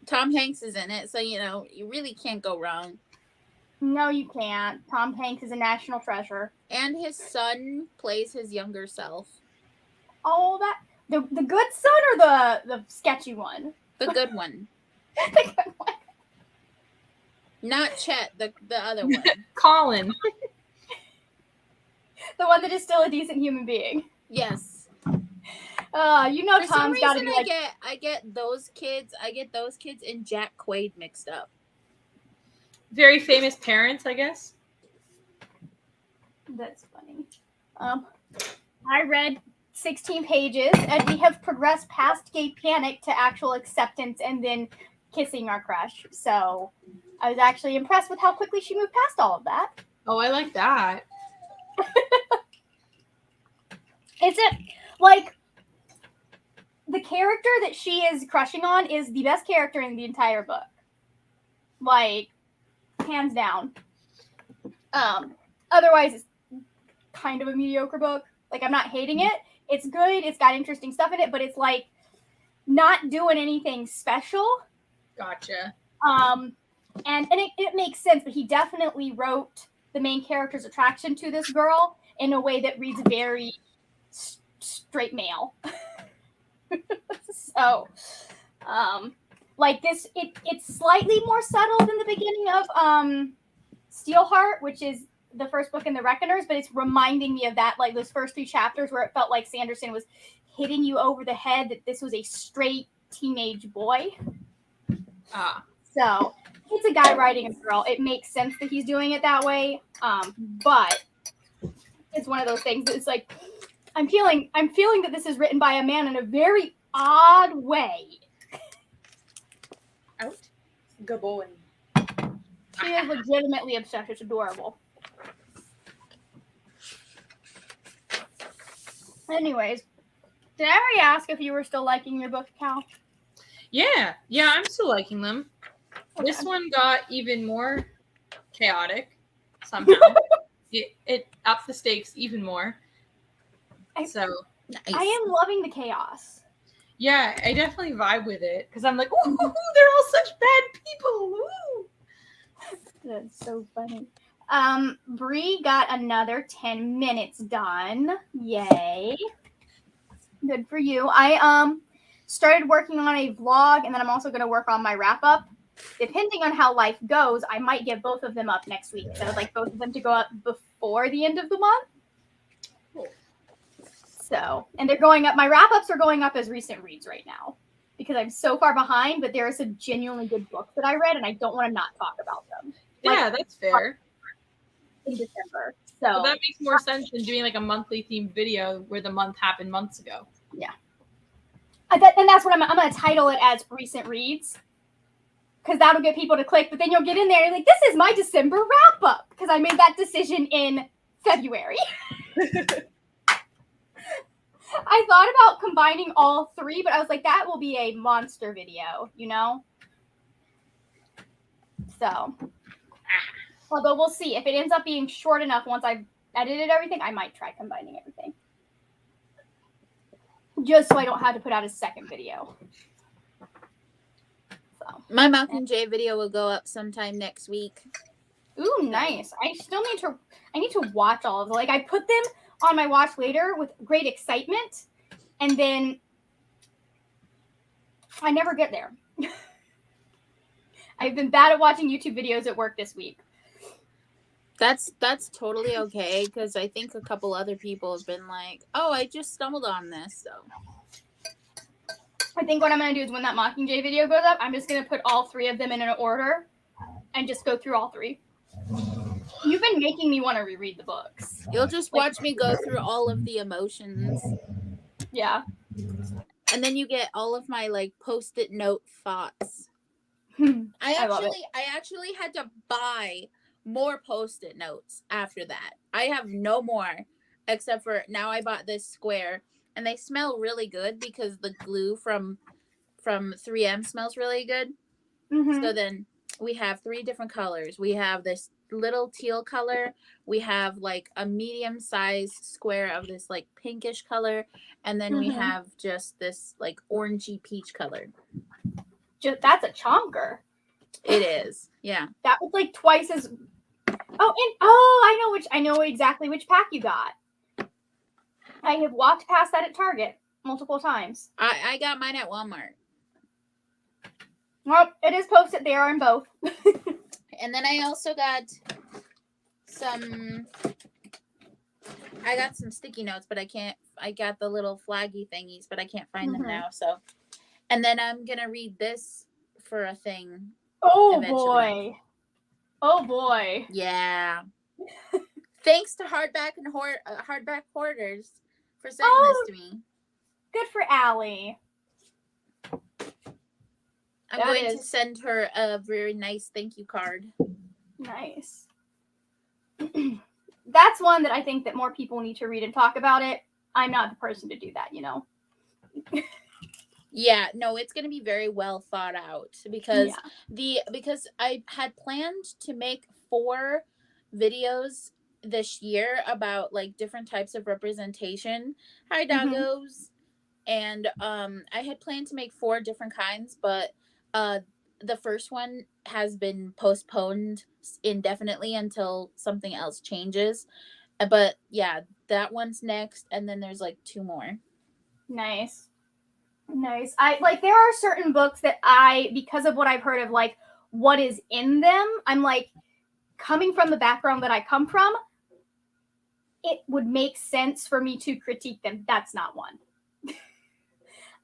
Tom Hanks is in it, so you really can't go wrong. No, you can't. Tom Hanks is a national treasure. And his son plays his younger self. Oh, that the good son or the sketchy one? The good one. The good one. Not Chet, the other one. Colin. The one that is still a decent human being. Yes. Tom's got to be like... I get those kids and Jack Quaid mixed up. Very famous parents, I guess. That's funny. I read 16 pages, and we have progressed past gay panic to actual acceptance and then kissing our crush. So I was actually impressed with how quickly she moved past all of that. Oh, I like that. Is it like the character that she is crushing on is the best character in the entire book? Like, hands down. Otherwise, it's kind of a mediocre book. Like, I'm not hating it. It's good. It's got interesting stuff in it, but it's like not doing anything special. Gotcha. And it makes sense, but he definitely wrote the main character's attraction to this girl in a way that reads very straight male. So, like this, it's slightly more subtle than the beginning of Steelheart, which is the first book in the Reckoners, but it's reminding me of that, like those first 3 chapters where it felt like Sanderson was hitting you over the head that this was a straight teenage boy. So it's a guy writing a girl. It makes sense that he's doing it that way. But it's one of those things that's like, I'm feeling that this is written by a man in a very odd way. Out. Good boy. She is legitimately obsessed. It's adorable. Anyways, did I already ask if you were still liking your book, Cal? Yeah, I'm still liking them. Okay. This one got even more chaotic somehow. it upped the stakes even more. Nice. I am loving the chaos. Yeah, I definitely vibe with it because I'm like, ooh, they're all such bad people. Ooh. That's so funny. Bree got another 10 minutes done. Yay. Good for you. I started working on a vlog, and then I'm also going to work on my wrap-up. Depending on how life goes, I might get both of them up next week. So I would like both of them to go up before the end of the month. Cool. So, and they're going up. My wrap-ups are going up as recent reads right now because I'm so far behind, but there are some genuinely good books that I read, and I don't want to not talk about them. Yeah, that's fair. In December. But that makes more sense than doing like a monthly themed video where the month happened months ago. Yeah. And that's what I'm going to title it as recent reads. Because that'll get people to click, but then you'll get in there and you're like, this is my December wrap up. Because I made that decision in February. I thought about combining all three, but I was like, that will be a monster video, you know? So, although we'll see. If it ends up being short enough once I've edited everything, I might try combining everything. Just so I don't have to put out a second video. So. My Mockingjay video will go up sometime next week. Ooh, nice. I need to watch all of them. Like, I put them on my watch later with great excitement, and then I never get there. I've been bad at watching YouTube videos at work this week. That's totally okay, because I think a couple other people have been like, oh, I just stumbled on this, so. I think what I'm going to do is when that Mockingjay video goes up, I'm just going to put all three of them in an order and just go through all three. You've been making me want to reread the books. You'll just watch me go through all of the emotions. Yeah. And then you get all of my like post-it note thoughts. I actually had to buy more post-it notes after that. I have no more, except for now I bought this square, and they smell really good because the glue from 3M smells really good. Mm-hmm. So then we have 3 different colors. We have this little teal color. We have like a medium-sized square of this like pinkish color, and then we have just this like orangey peach color. That's a chonker. It is, yeah. That was like twice as. I know exactly which pack you got. I have walked past that at Target multiple times. I got mine at Walmart. Well, it is posted there in both. And then I also got some sticky notes, but I got the little flaggy thingies, but I can't find them now. So, and then I'm going to read this for a thing. Oh, eventually. Oh, boy. Yeah. Thanks to Hardback Hoarders for sending this to me. Good for Allie. I'm going to send her a very nice thank you card. Nice. That's one that I think that more people need to read and talk about it. I'm not the person to do that, you know. Yeah, no, it's going to be very well thought out because because I had planned to make 4 videos this year about like different types of representation. Hi, doggos. And I had planned to make 4 different kinds, but the first one has been postponed indefinitely until something else changes. But yeah, that one's next, and then there's like 2 more. Nice. I like, there are certain books that because of what I've heard of like what is in them, I'm like, coming from the background that I come from, it would make sense for me to critique them. That's not one.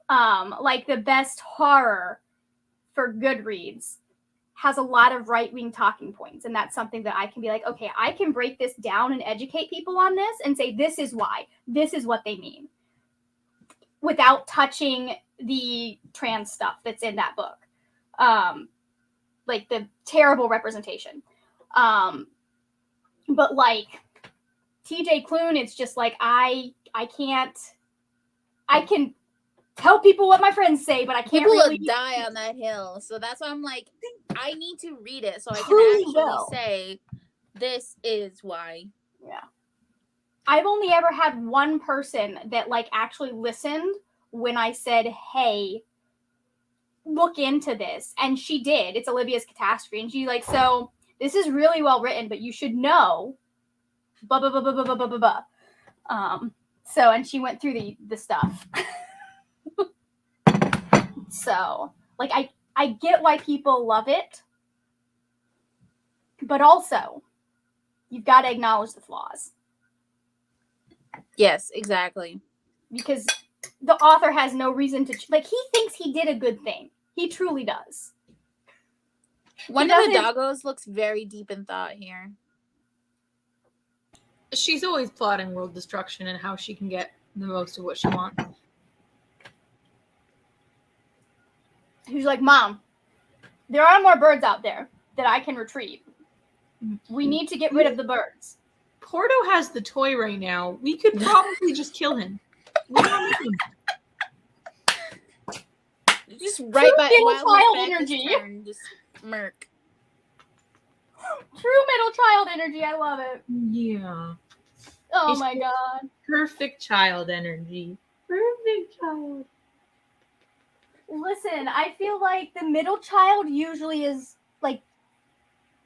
Like the best horror for Goodreads has a lot of right-wing talking points, and that's something that I can be like, okay, I can break this down and educate people on this and say, this is why, this is what they mean, without touching the trans stuff that's in that book. Like the terrible representation. But like TJ Klune, it's just like, I can tell people what my friends say, but I can't People really die on that hill. So that's why I'm like, I need to read it so I can actually say, this is why. Yeah. I've only ever had one person that like actually listened when I said, hey, look into this. And she did. It's Olivia's Catastrophe. And she's like, so this is really well written, but you should know. Blah, blah, blah, blah, blah, blah, blah, blah. So, and she went through the stuff. So, like, I get why people love it. But also, you've got to acknowledge the flaws. Yes, exactly. Because the author has no reason to like. He thinks he did a good thing. He truly does. One of the doggos looks very deep in thought here. She's always plotting world destruction and how she can get the most of what she wants. He's like, Mom, there are more birds out there that I can retrieve. We need to get rid of the birds. Porto has the toy right now. We could probably just kill him. We don't need him. Just right by child energy. Turn, just smirk. True middle child energy. I love it. Yeah. Oh my god. Perfect child energy. Perfect child. Listen, I feel like the middle child usually is like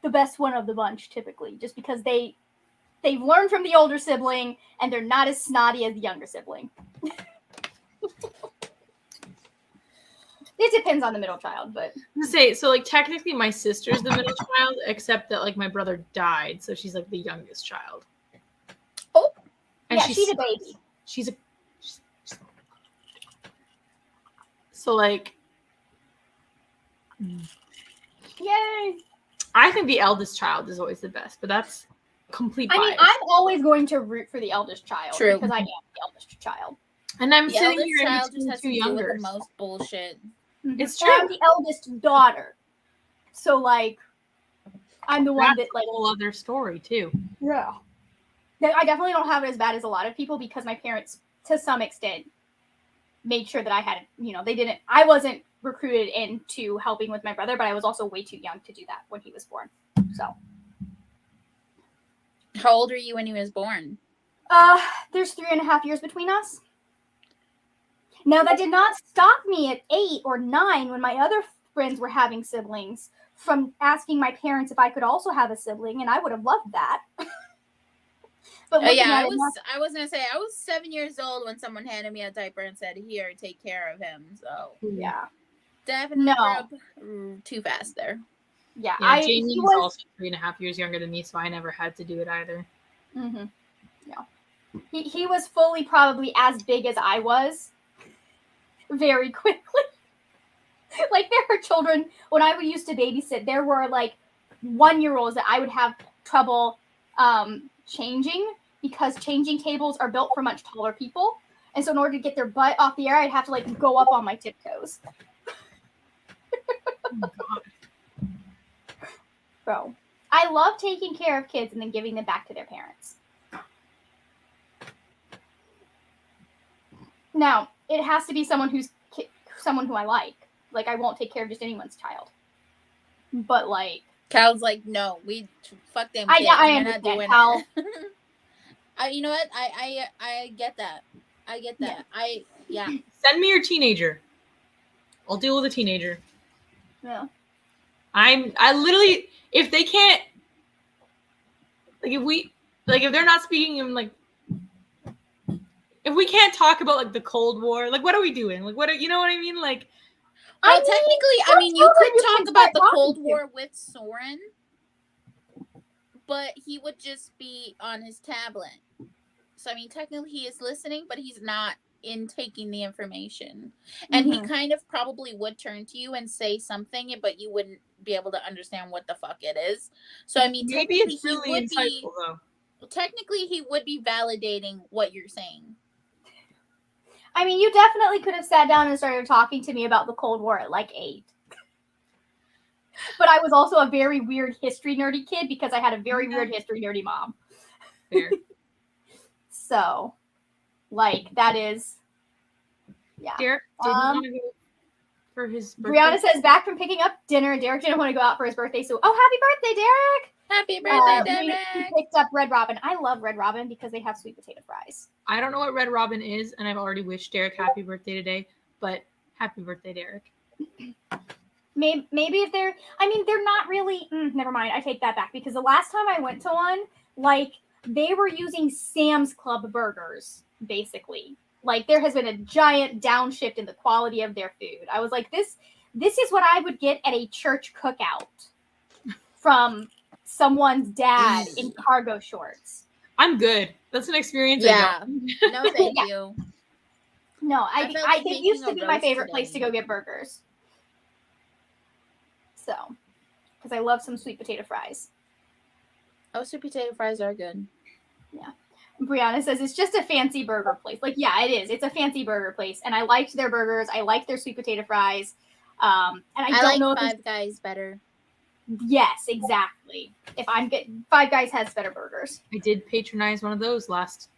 the best one of the bunch, typically, just because they've learned from the older sibling and they're not as snotty as the younger sibling. It depends on the middle child, but so like technically my sister's the middle child, except that like my brother died, so she's like the youngest child. Oh, and yeah, she's a baby. She's so like, yay! I think the eldest child is always the best, but that's complete bias. I mean, I'm always going to root for the eldest child. True. Because I am the eldest child. And I'm The sitting eldest here child in just has two to deal with younger. the most bullshit. It's And true. I'm the eldest daughter. So, like, I'm the one that, like... a whole other story, too. Yeah. I definitely don't have it as bad as a lot of people because my parents, to some extent, made sure that I had, I wasn't recruited into helping with my brother, but I was also way too young to do that when he was born. So. How old are you when he was born? There's 3.5 years between us. Now, that did not stop me at 8 or 9 when my other friends were having siblings from asking my parents if I could also have a sibling, and I would have loved that. But I was gonna say I was 7 years old when someone handed me a diaper and said, "Here, take care of him." So yeah, definitely grew up too fast there. Yeah, Jamie's also 3.5 years younger than me, so I never had to do it either. Mm-hmm. Yeah, he was fully probably as big as I was. Very quickly. Like, there were children, when I used to babysit, there were, like, 1-year-olds that I would have trouble changing because changing tables are built for much taller people. And so in order to get their butt off the air, I'd have to, like, go up on my tiptoes. Oh, God. Bro, I love taking care of kids and then giving them back to their parents. Now, it has to be someone who I like. Like, I won't take care of just anyone's child. But, like... Cal's like, no, we fuck them kids. I understand, Cal. You know what? I get that. I get that. Yeah. Send me your teenager. I'll deal with a teenager. Yeah. I literally, if they can't, if they're not speaking in, like, if we can't talk about, like, the Cold War, like, what are we doing? Like, you know what I mean? Like, well, technically, you could talk about the Cold War with Soren, but he would just be on his tablet. So, I mean, technically he is listening, but he's not taking the information. And he kind of probably would turn to you and say something, but you wouldn't be able to understand what the fuck it is. So, I mean, maybe it's really insightful, though. Technically, he would be validating what you're saying. I mean, you definitely could have sat down and started talking to me about the Cold War at, like, 8. But I was also a very weird history nerdy kid because I had a very weird history nerdy mom. Fair. So, like, that is... Yeah. Derek didn't want to go for his birthday. Brianna says, back from picking up dinner, Derek didn't want to go out for his birthday, so, happy birthday, Derek! Happy birthday, Derek! He picked up Red Robin. I love Red Robin because they have sweet potato fries. I don't know what Red Robin is, and I've already wished Derek happy birthday today, but happy birthday, Derek. Maybe if they're not really, never mind, I take that back, because the last time I went to one, like, they were using Sam's Club burgers, basically. Like, there has been a giant downshift in the quality of their food. I was like, this is what I would get at a church cookout from someone's dad in cargo shorts. I'm good. That's an experience. Yeah. No, thank you. No, I felt it making used a to be my roast favorite place to today. go get burgers. So, because I love some sweet potato fries. Oh, sweet potato fries are good. Yeah. Brianna says it's just a fancy burger place. Like, yeah, it is. It's a fancy burger place, and I liked their burgers. I liked their sweet potato fries. And I don't like know if Five Guys better. Yes, exactly. If I'm getting Five Guys has better burgers. I did patronize one of those last.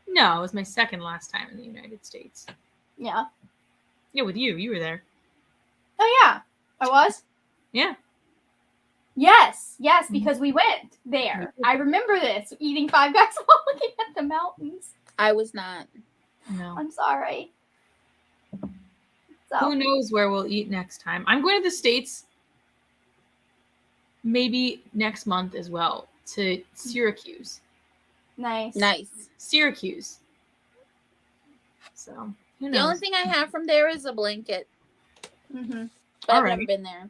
No, it was my second last time in the United States. Yeah. Yeah, with you. You were there. Oh yeah, I was. Yeah. Yes, because we went there. I remember this eating Five Guys while looking at the mountains. I was not. No. I'm sorry. So. Who knows where we'll eat next time? I'm going to the States maybe next month as well, to Syracuse. Nice. Syracuse. So, who knows? The only thing I have from there is a blanket. Mm-hmm. But I've never been there.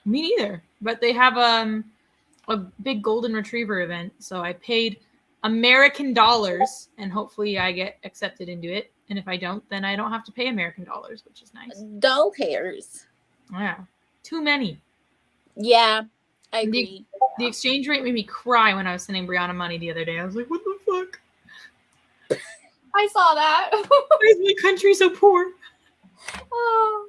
Me neither. But they have a big golden retriever event, so I paid American dollars, and hopefully I get accepted into it. And if I don't, then I don't have to pay American dollars, which is nice. Doll hairs. Yeah. Too many. Yeah, I agree. The exchange rate made me cry when I was sending Brianna money the other day. I was like, what the fuck? I saw that. Why is my country so poor? Oh.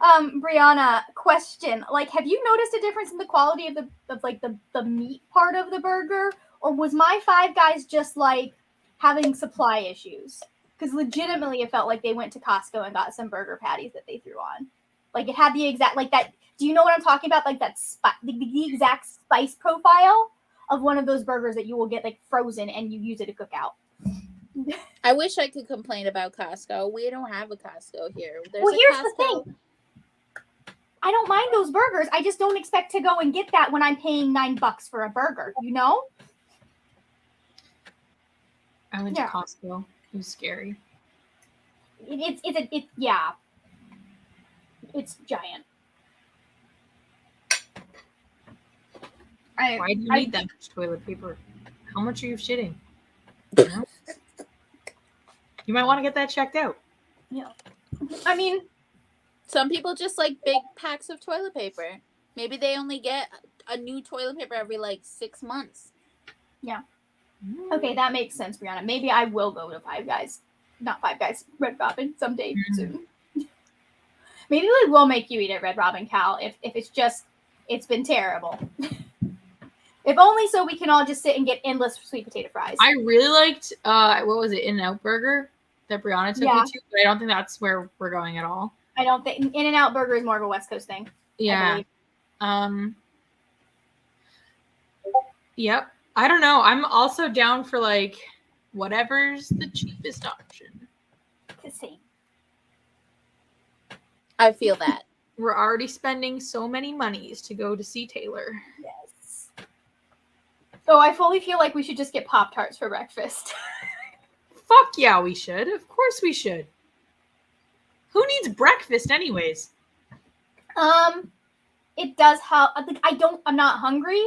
Brianna, question. Like, have you noticed a difference in the quality of the meat part of the burger? Or was my Five Guys just like having supply issues? Because legitimately it felt like they went to Costco and got some burger patties that they threw on. Like it had the exact like that. Do you know what I'm talking about? Like that the exact spice profile of one of those burgers that you will get like frozen and you use it to cook out. I wish I could complain about Costco. We don't have a Costco here. Here's the thing. I don't mind those burgers. I just don't expect to go and get that when I'm paying $9 for a burger, you know? I went to Costco. It was scary. It's giant. Why do you need that much toilet paper? How much are you shitting? You know? You might want to get that checked out. Yeah. I mean, some people just like big packs of toilet paper. Maybe they only get a new toilet paper every like 6 months. Yeah. Okay, that makes sense, Brianna. Maybe I will go to Five Guys. Not Five Guys, Red Robin someday soon. Maybe we will make you eat at Red Robin, Cal, if it's just, it's been terrible. If only so we can all just sit and get endless sweet potato fries. I really liked, what was it, In-N-Out Burger that Brianna took me to, but I don't think that's where we're going at all. I don't think In-N-Out Burger is more of a West Coast thing. Yeah. Yep. I don't know. I'm also down for like whatever's the cheapest option. Same. I feel that. We're already spending so many monies to go to see Taylor. Yes. So I fully feel like we should just get Pop-Tarts for breakfast. Fuck yeah, we should. Of course we should. Who needs breakfast anyways? It does help. I'm not hungry,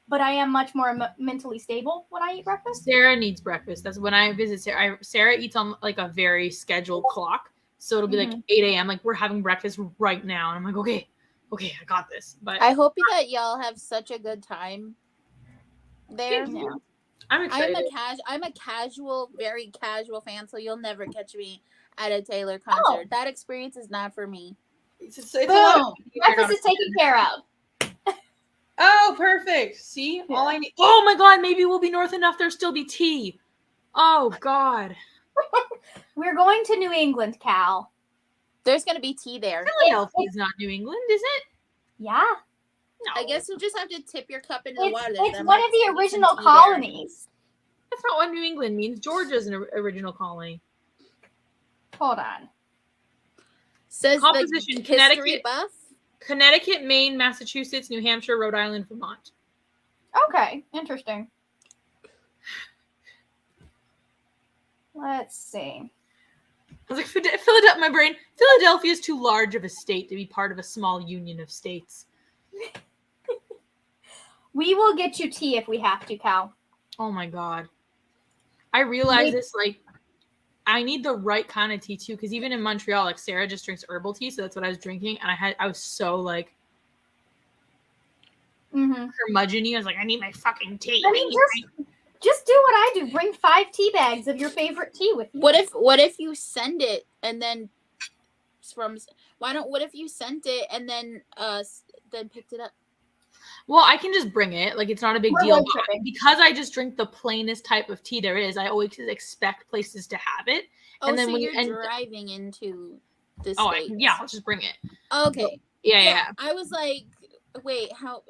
but I am much more mentally stable when I eat breakfast. Sarah needs breakfast. That's when I visit Sarah. Sarah eats on like a very scheduled clock. So it'll be like 8 a.m. Like we're having breakfast right now. And I'm like, okay, I got this. But I hope that y'all have such a good time there. Yeah. I'm excited. I'm a casual, very casual fan, so you'll never catch me at a Taylor concert. That experience is not for me. It's boom. Breakfast is taken care of. Oh, perfect. See? Yeah. All I need. Oh my god, maybe we'll be north enough there'll still be tea. Oh god. We're going to New England, Cal. There's going to be tea there. Philadelphia is not New England, is it? Yeah. No. I guess you'll just have to tip your cup into the water. It's one of the original colonies. That's not what New England means. Georgia's an original colony. Hold on. Says composition: Connecticut, buff. Connecticut, Maine, Massachusetts, New Hampshire, Rhode Island, Vermont. Okay, interesting. Let's see. I was like, Philadelphia. My brain. Philadelphia is too large of a state to be part of a small union of states. We will get you tea if we have to, Cal. Oh my god. I realize this like I need the right kind of tea too, because even in Montreal, like Sarah just drinks herbal tea, so that's what I was drinking, and I was so like curmudgeon-y. I was like, I need my fucking tea. I mean, just do what I do. Bring 5 tea bags of your favorite tea with you. What if you send it and then what if you sent it and then picked it up? Well, I can just bring it. Like, it's not a big deal. Because I just drink the plainest type of tea there is, I always expect places to have it. Oh, and then so when you're driving into this. Oh, yeah, I'll just bring it. Okay. Yeah. I was like, wait, how?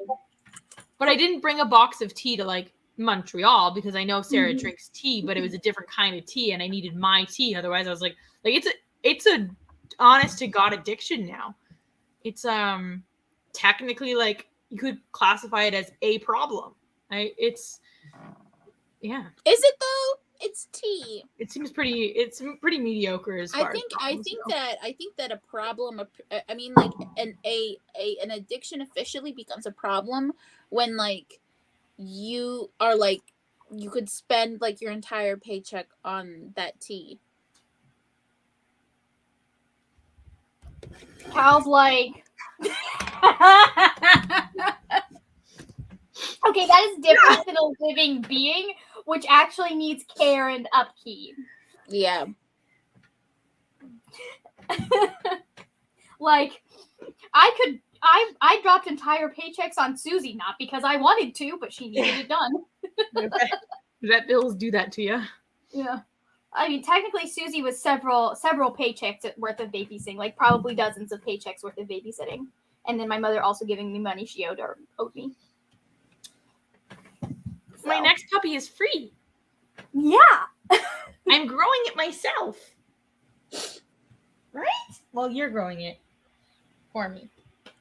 But I didn't bring a box of tea to, like, Montreal because I know Sarah drinks tea, but it was a different kind of tea, and I needed my tea. Otherwise, I was like it's a honest to God addiction now. It's technically, like, you could classify it as a problem. It's Is it though? It's tea. It's pretty mediocre as far I think that a problem. I mean, like an addiction officially becomes a problem when like you are like you could spend like your entire paycheck on that tea. Cal's like, okay, that is different than a living being, which actually needs care and upkeep. Yeah. Like, I dropped entire paychecks on Susie, not because I wanted to, but she needed it done. Vet bills do that to you. Yeah. I mean, technically, Susie was several paychecks worth of babysitting, like probably dozens of paychecks worth of babysitting. And then my mother also giving me money she owed me. So. My next puppy is free. Yeah. I'm growing it myself. Right? Well, you're growing it for me.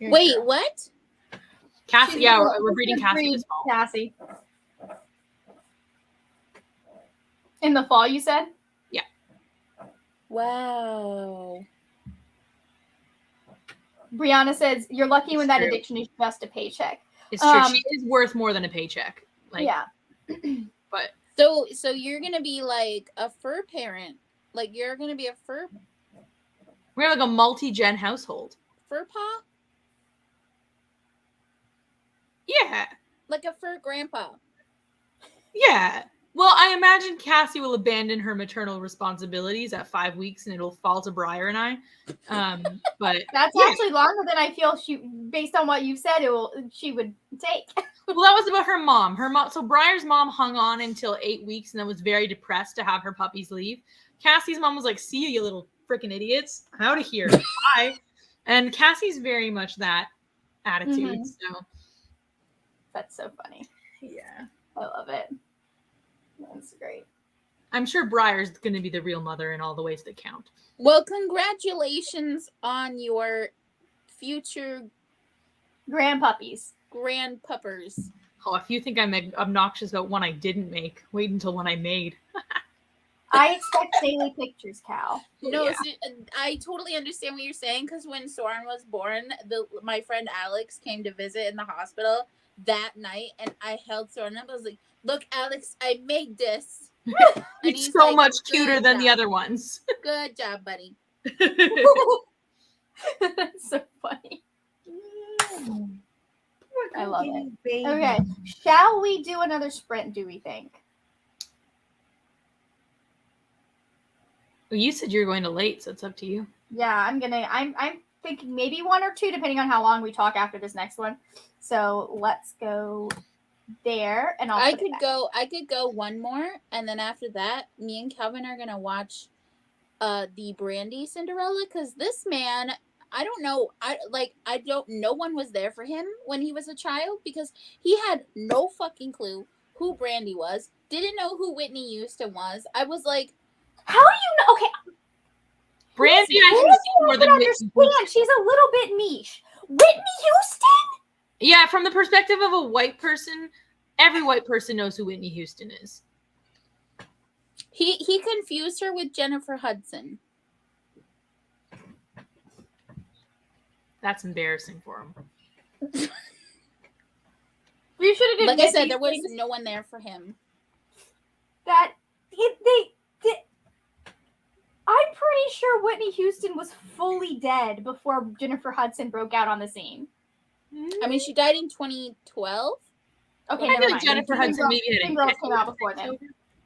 Wait, what? Cassie, we're breeding Cassie this fall. Cassie. In the fall, you said? Yeah. Wow. Brianna says, you're lucky when that addiction is just a paycheck. It's true. She is worth more than a paycheck. Like, yeah. But so you're going to be like a fur parent. Like, you're going to be a fur... We're like a multi-gen household. Fur paw? Yeah. Like a fur grandpa. Yeah. Well, I imagine Cassie will abandon her maternal responsibilities at 5 weeks, and it'll fall to Briar and I. But that's actually longer than I feel based on what you said, she would take. Well, that was about her mom. So Briar's mom hung on until 8 weeks, and then was very depressed to have her puppies leave. Cassie's mom was like, "See you little freaking idiots! Out of here! Bye." And Cassie's very much that attitude. So that's so funny. Yeah, I love it. That's great. I'm sure Briar's going to be the real mother in all the ways that count. Well, congratulations on your future grandpuppers. Oh, if you think I'm obnoxious about one I didn't make, wait until one I made. I expect daily pictures, Cal. No, yeah. I totally understand what you're saying, because when Soren was born, my friend Alex came to visit in the hospital that night, and I held Soren up. I was like, "Look, Alex, I made this." It's so much cuter than the other ones. Good job, buddy. That's so funny. I love it. Okay, shall we do another sprint, do we think? Well, you said you were going to late, so it's up to you. Yeah, I'm thinking maybe 1 or 2, depending on how long we talk after this next one. So let's go there, and I could go one more, and then after that, me and Calvin are gonna watch the Brandy Cinderella, because this man, I don't know, no one was there for him when he was a child, because he had no fucking clue who Brandy was, didn't know who Whitney Houston was. I was like, how do you know? Okay, Brandy, I can see more than understand. She's a little bit niche. Whitney Houston? Yeah, from the perspective of a white person, every white person knows who Whitney Houston is. He confused her with Jennifer Hudson. That's embarrassing for him. You should have. Like I said, there was no one there for him. sure Whitney Houston was fully dead before Jennifer Hudson broke out on the scene. I mean, she died in 2012. Okay, I never feel like mind. Jennifer Hudson maybe had Dream a Girls hit came out before then.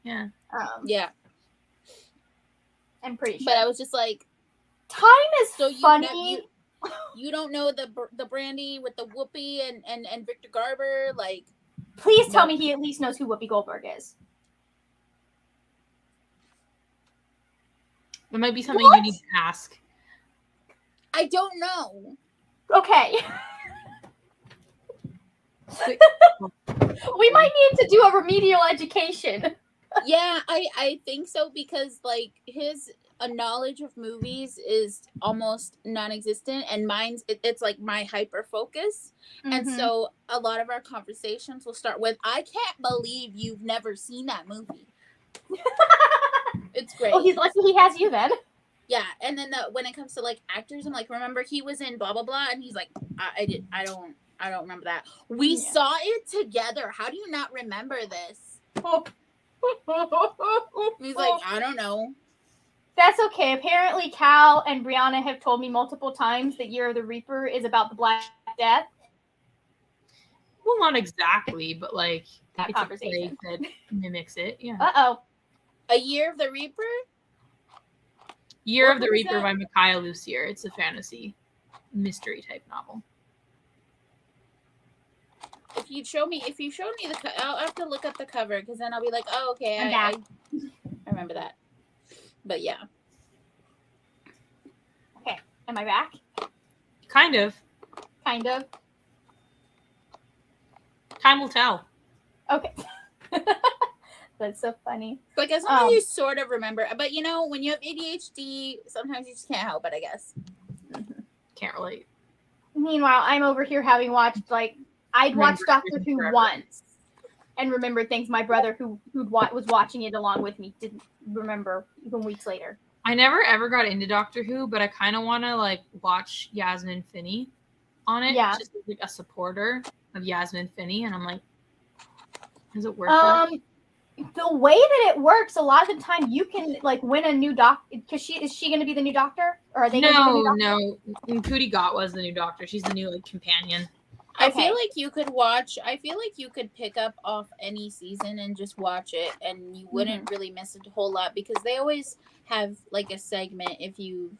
Yeah. Yeah, I'm pretty sure. but I was just like, time is so funny. You don't know the Brandy with the Whoopi and Victor Garber, like. Please tell me he at least knows who Whoopi Goldberg is. It might be something you need to ask. I don't know. Okay. We might need to do a remedial education. Yeah, I think so, because like his knowledge of movies is almost non-existent, and mine's it's like my hyper focus. And so a lot of our conversations will start with, I can't believe you've never seen that movie. It's great. Oh, he's lucky he has you then. Yeah, and then when it comes to like actors, I'm like, remember he was in blah blah blah, and he's like, I don't remember that. We saw it together. How do you not remember this? He's like, I don't know. That's okay. Apparently, Cal and Brianna have told me multiple times that Year of the Reaper is about the Black Death. Well, not exactly, but like that it's conversation a that mimics it. Yeah. A Year of the Reaper. Year of the Reaper by Micaiah Lucier. It's a fantasy mystery type novel. If you showed me the, I'll have to look up the cover, because then I'll be like, oh, okay, I remember that. But yeah. Okay, am I back? Kind of. Kind of. Time will tell. Okay. That's so funny. Like, as long as you sort of remember, but you know, when you have ADHD, sometimes you just can't help it, I guess. Can't relate. Meanwhile, I'm over here having watched, like, I'd watched Doctor Who once and remembered things my brother who was watching it along with me didn't remember even weeks later. I never ever got into Doctor Who, but I kind of want to like watch Yasmin Finney on it. Yeah. Just like a supporter of Yasmin Finney, and I'm like, does it work? The way that it works, a lot of the time you can like win a new doctor, because is she going to be the new doctor, or are they going to be the new doctor? No. Cootie Gott was the new doctor. She's the new like companion. I feel like you could pick up off any season and just watch it, and you wouldn't really miss a whole lot, because they always have like a segment if you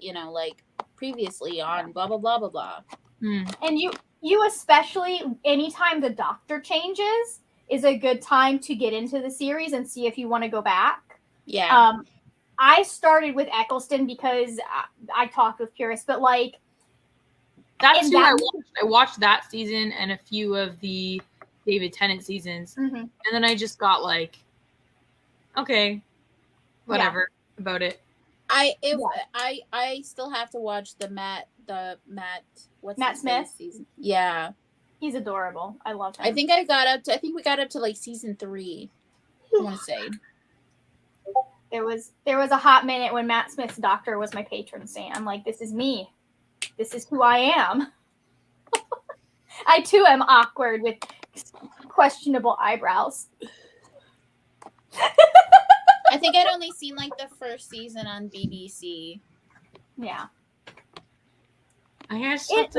know, like previously on blah blah blah blah blah. And you especially, anytime the doctor changes is a good time to get into the series and see if you want to go back. Yeah. I started with Eccleston because I talked with Purist, but like that's who I watched. I watched that season and a few of the David Tennant seasons, and then I just got like, okay, whatever about it. I still have to watch the Matt Smith season. Yeah, he's adorable. I love him. I think we got up to like season 3. I want to say there was a hot minute when Matt Smith's doctor was my patron saint. I'm like, this is me. This is who I am. I too am awkward with questionable eyebrows. I think I'd only seen like the first season on BBC. Yeah. I guess it's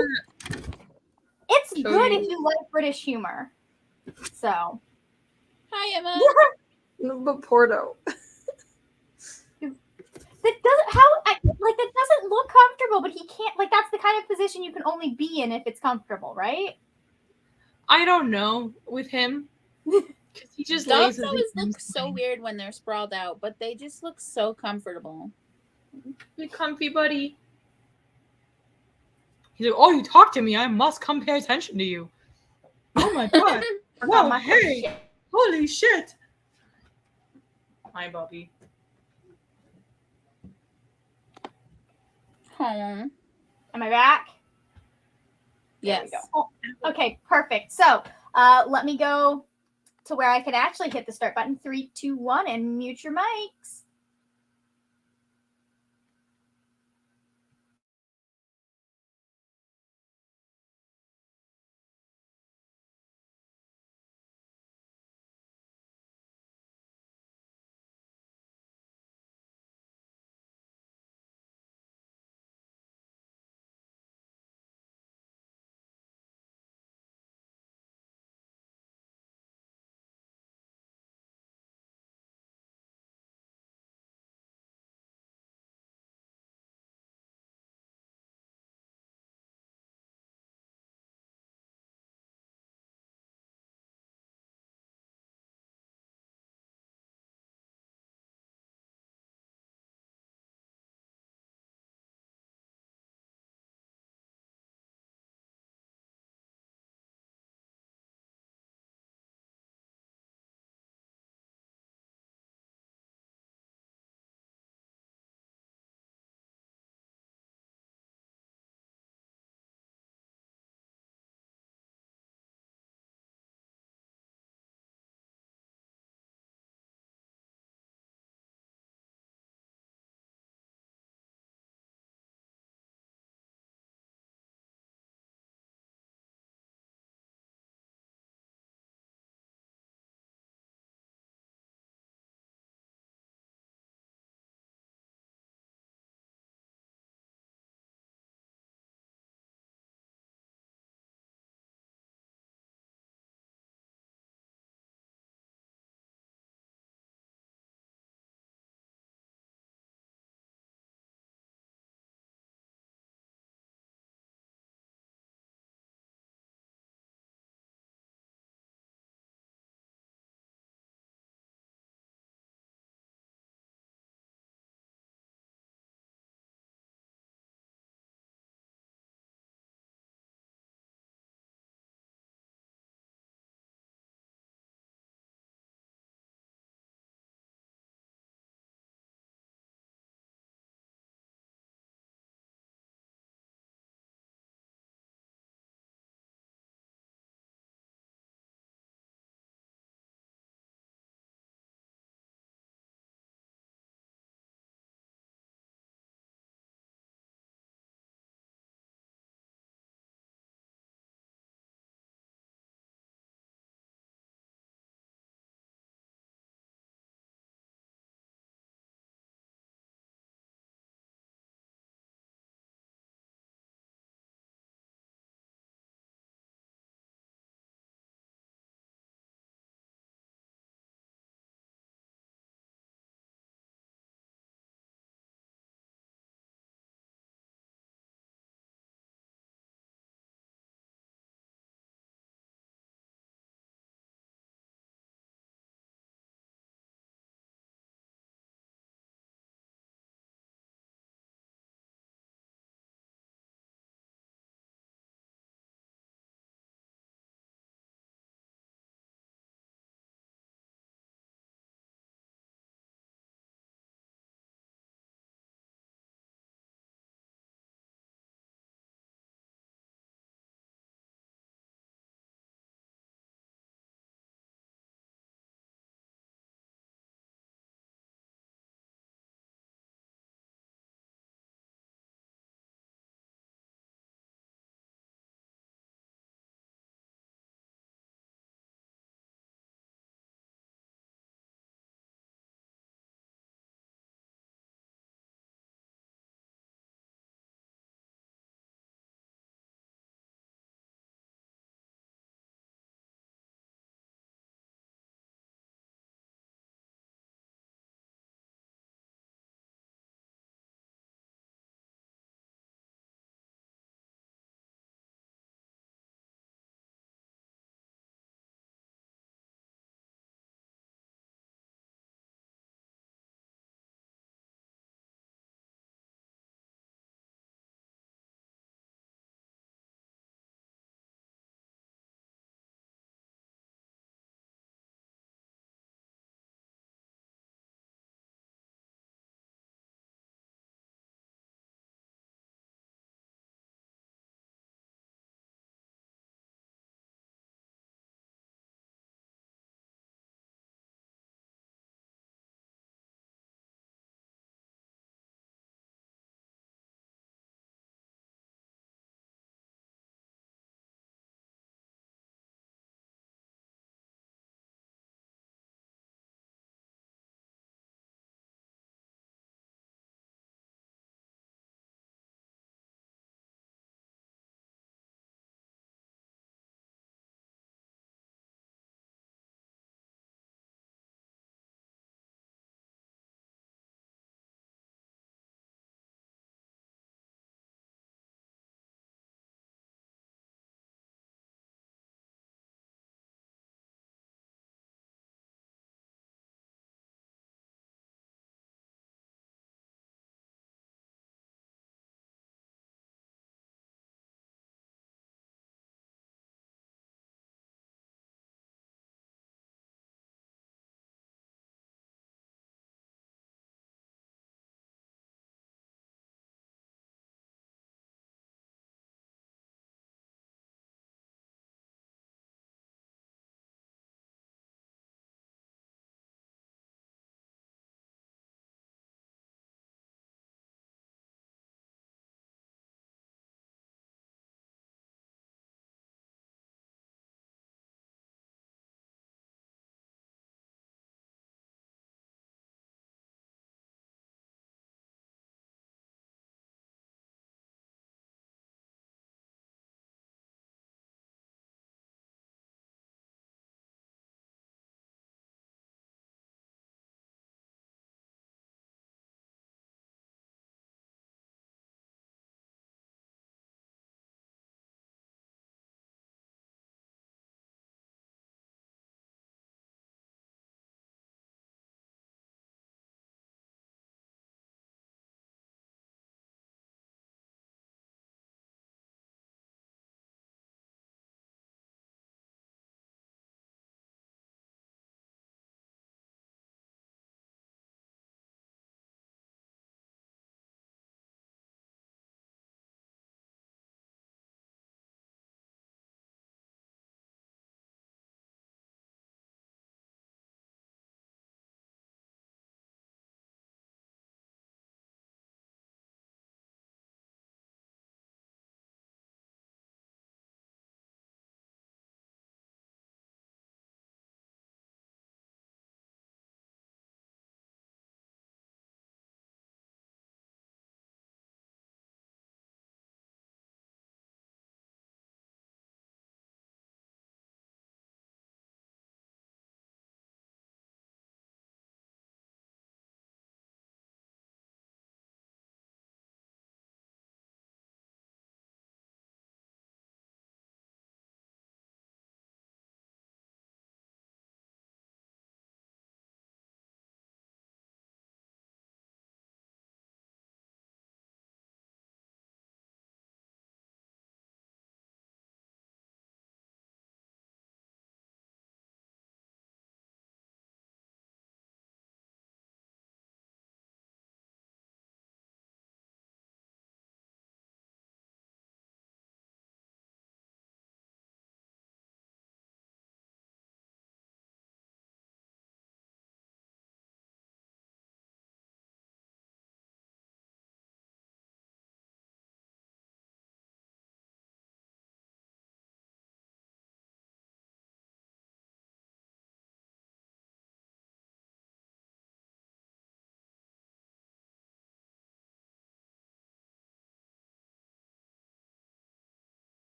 good if you like British humor. So. Hi, Emma. But Porto. That doesn't look comfortable, but he can't, like, that's the kind of position you can only be in if it's comfortable, right? I don't know with him. Because he just dogs always look so weird when they're sprawled out, but they just look so comfortable. Be comfy, buddy. He's like, oh, you talk to me, I must come pay attention to you. Oh my god. Whoa, hey. Shit. Holy shit. Hi, Bobby. Home. Am I back? Yes. Oh, okay, perfect. So let me go to where I can actually hit the start button. 3, 2, 1, and mute your mics.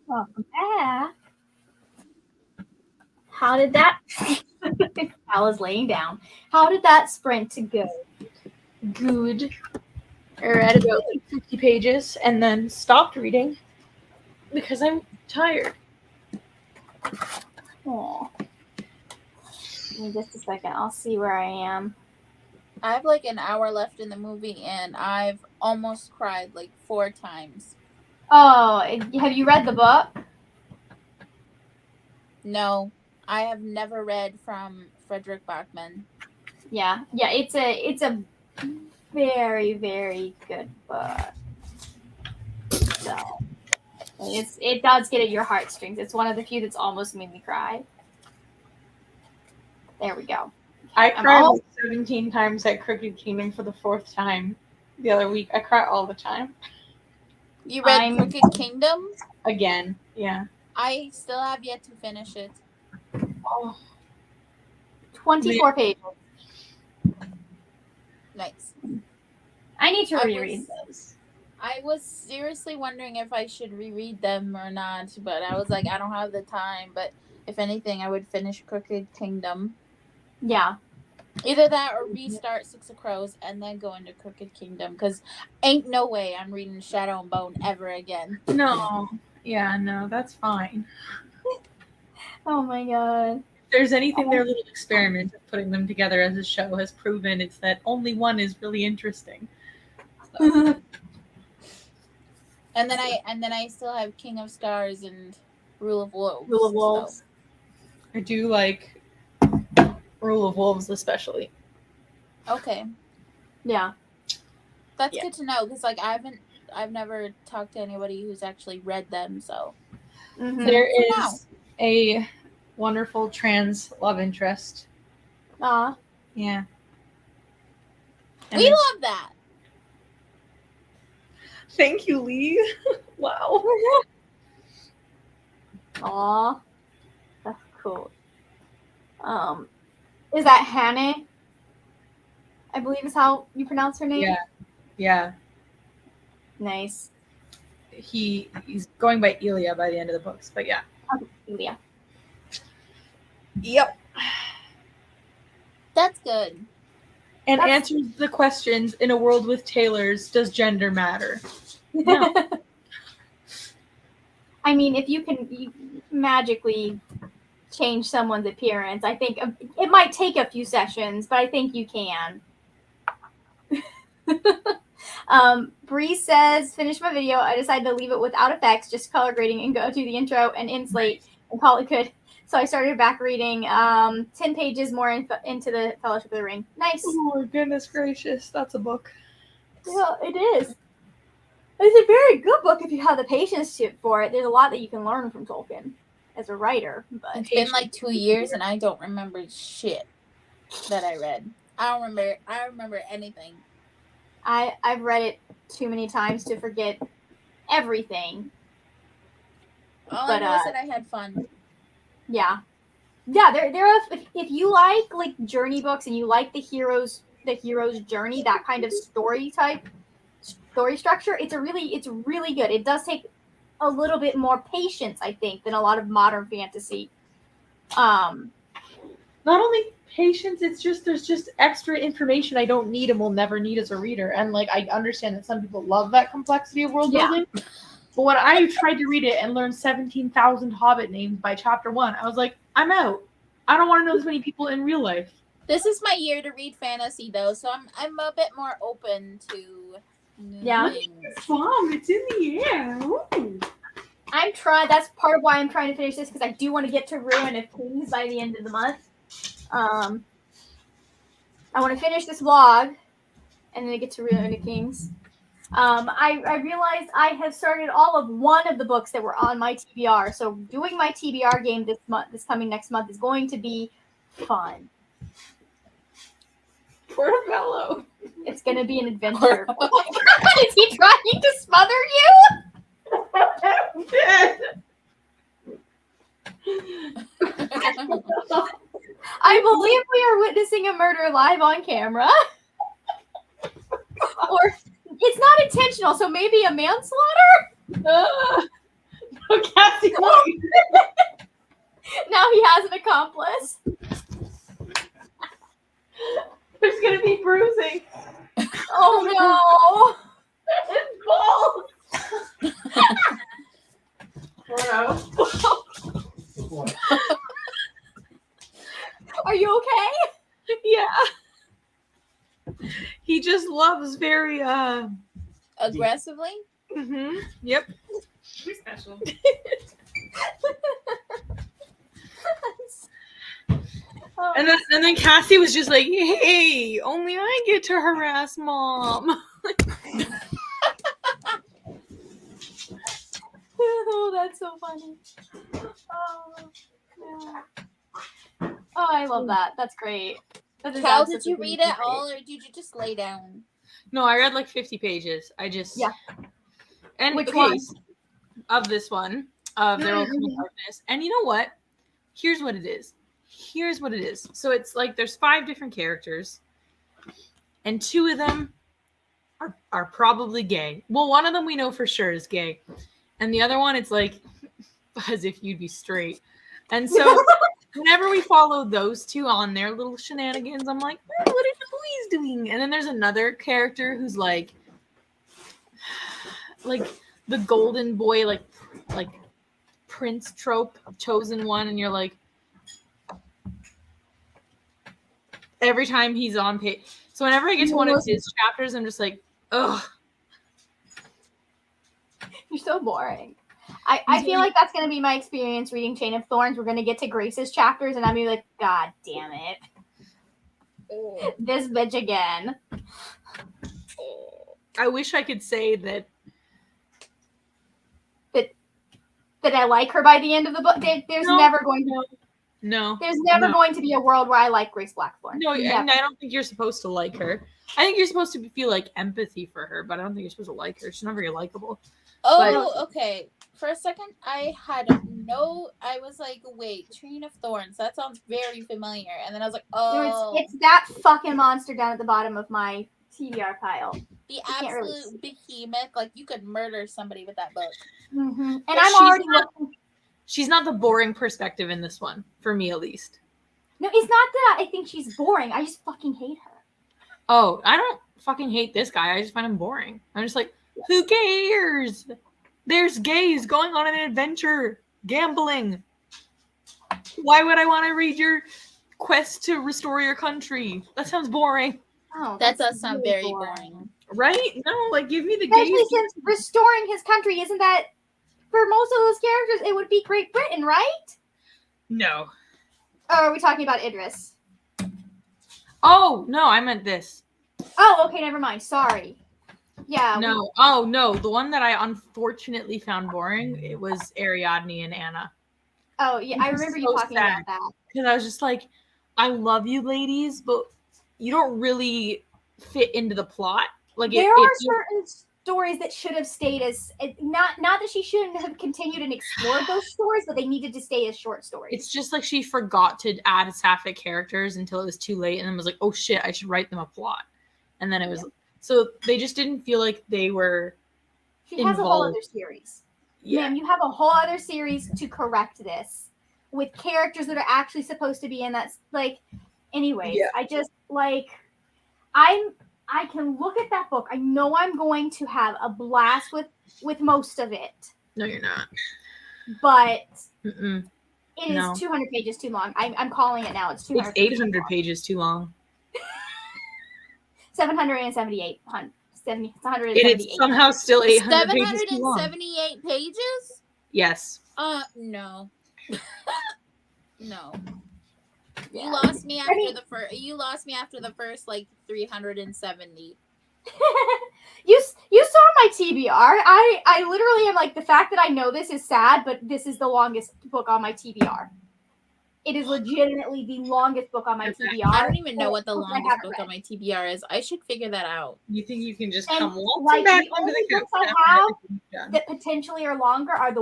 Welcome back. How did that? Al is laying down. How did that sprint go? Good. I read about like 50 pages and then stopped reading because I'm tired. Aw. Give me just a second. I'll see where I am. I have like an hour left in the movie, and I've almost cried like 4 times. Oh, have you read the book? No, I have never read from Frederick Bachman. Yeah. It's a very, very good book. So it does get at your heartstrings. It's one of the few that's almost made me cry. There we go. I cried like 17 times at Crooked Kingdom for the 4th time the other week. I cry all the time. You read Crooked Kingdom? Again, yeah. I still have yet to finish it. Oh. 24 pages. Nice. I need to reread those. I was seriously wondering if I should reread them or not, but I was like, I don't have the time. But if anything, I would finish Crooked Kingdom. Yeah. Either that or restart Six of Crows and then go into Crooked Kingdom, because ain't no way I'm reading Shadow and Bone ever again. No. Yeah, no, that's fine. Oh my god. If there's anything their little experiment of putting them together as a show has proven, it's that only one is really interesting. So. And then I still have King of Stars and Rule of Wolves. Rule of Wolves. So. I do like Rule of Wolves especially. Okay. Yeah. That's good to know, because like I've never talked to anybody who's actually read them, so there is a wonderful trans love interest. Yeah. And we love that. Thank you, Lee. Wow. Aw. That's cool. Is that Hannah? I believe is how you pronounce her name? Yeah. Nice. He's going by Elia by the end of the books, but yeah. Okay, Elia. Yep. That's good. And answers the questions, in a world with tailors, does gender matter? No. I mean, if you can magically change someone's appearance, I think it might take a few sessions, but I think you can. Bree says, finish my video. I decided to leave it without effects, just color grading, and go to the intro and inslate and call it good. So I started back reading 10 pages more into the Fellowship of the Ring. Nice. Oh my goodness gracious. That's a book. Yeah, it is. It's a very good book if you have the patience for it. There's a lot that you can learn from Tolkien as a writer. But it's been like 2 years and I don't remember shit that I read. I don't remember anything. I've read it too many times to forget everything. I know is that I had fun. Yeah. There are, if you like journey books and you like the hero's journey, that kind of story structure, it's really good. It does take a little bit more patience, I think, than a lot of modern fantasy. Not only patience, there's just extra information I don't need and will never need as a reader. And like I understand that some people love that complexity of world building. But when I tried to read it and learn 17,000 Hobbit names by chapter 1, I was like, I'm out. I don't want to know as many people in real life. This is my year to read fantasy, though, so I'm a bit more open to new things. Mom, it's in the air. Ooh. I'm trying. That's part of why I'm trying to finish this, because I do want to get to Ruin of Kings by the end of the month. I want to finish this vlog and then get to Ruin of Kings. I realized I have started all of one of the books that were on my TBR. So doing my TBR game this coming next month is going to be fun. Poor fellow. It's going to be an adventure. Is he trying to smother you? I believe we are witnessing a murder live on camera. Or it's not intentional, so maybe a manslaughter? Cassie, Now he has an accomplice. there's gonna be bruising. Oh His balls. no! Are you okay? Yeah. He just loves very Aggressively? Yep. We're special. Oh, And then Cassie was just like, "Hey, only I get to harass mom." oh, that's so funny. Oh, yeah. Oh, I love that. That's great. That is Cal, did absolutely you read it great. all, or did you just lay down? No, I read like 50 pages. I just And Which okay, one? of this one, of There Will Come a Darkness. And you know what? Here's what it is. So it's like there's 5 different characters, and 2 of them are probably gay. Well, one of them we know for sure is gay, and the other one it's like as if you'd be straight. And so whenever we follow those 2 on their little shenanigans, I'm like, what are Louise doing? And then there's another character who's like the golden boy, like prince trope, chosen one, and you're like, every time he's on page. So whenever I get to one of his chapters, I'm just like, ugh. You're so boring. I feel like that's going to be my experience reading Chain of Thorns. We're going to get to Grace's chapters, and I'm going to be like, God damn it. This bitch again. I wish I could say that I like her by the end of the book. There's never going to be a world where I like Grace Blackthorn. No, never. And I don't think you're supposed to like her. I think you're supposed to feel like empathy for her, but I don't think you're supposed to like her. She's not very likable. Oh, okay. For a second, I was like, wait, Train of Thorns. That sounds very familiar. And then I was like, oh. It's that fucking monster down at the bottom of my TBR pile. The absolute behemoth. Like, you could murder somebody with that book. Mm-hmm. And I'm already looking. She's not the boring perspective in this one, for me at least. No, it's not that I think she's boring. I just fucking hate her. Oh, I don't fucking hate this guy. I just find him boring. I'm just like, who cares? There's gays going on an adventure, gambling. Why would I want to read your quest to restore your country? That sounds boring. Oh, that does sound very boring. Right? No, like give me the especially gays. Since restoring his country, isn't that for most of those characters? It would be Great Britain, right? No. Or are we talking about Idris? Oh no, I meant this. Oh, okay, never mind. Sorry. Yeah. No. Oh no, the one that I unfortunately found boring. It was Ariadne and Anna. Oh yeah, I remember you talking about that. Because I was just like, I love you, ladies, but you don't really fit into the plot. Like there are certain stories that should have stayed as not that she shouldn't have continued and explored those stories, but they needed to stay as short stories. It's just like she forgot to add sapphic characters until it was too late, and then was like, oh shit, I should write them a plot. And then it was so they just didn't feel like they were. She has a whole other series. Yeah, ma'am, you have a whole other series to correct this with characters that are actually supposed to be in that. Like, anyways, I just like I can look at that book. I know I'm going to have a blast with most of it. No, you're not. But it is 200 pages too long. I'm calling it now. It's 200. It's 800 pages too long. 778. It is somehow still 800 pages too long. 778 pages? Yes. No. No. Yeah. You lost me after the first. You lost me after the first like 370. You saw my TBR. I literally am like, the fact that I know this is sad, but this is the longest book on my TBR. It is legitimately the longest book on my TBR. I don't even know what the longest book on my TBR is. I should figure that out. You think you can just come walking back onto the books I have that potentially are longer are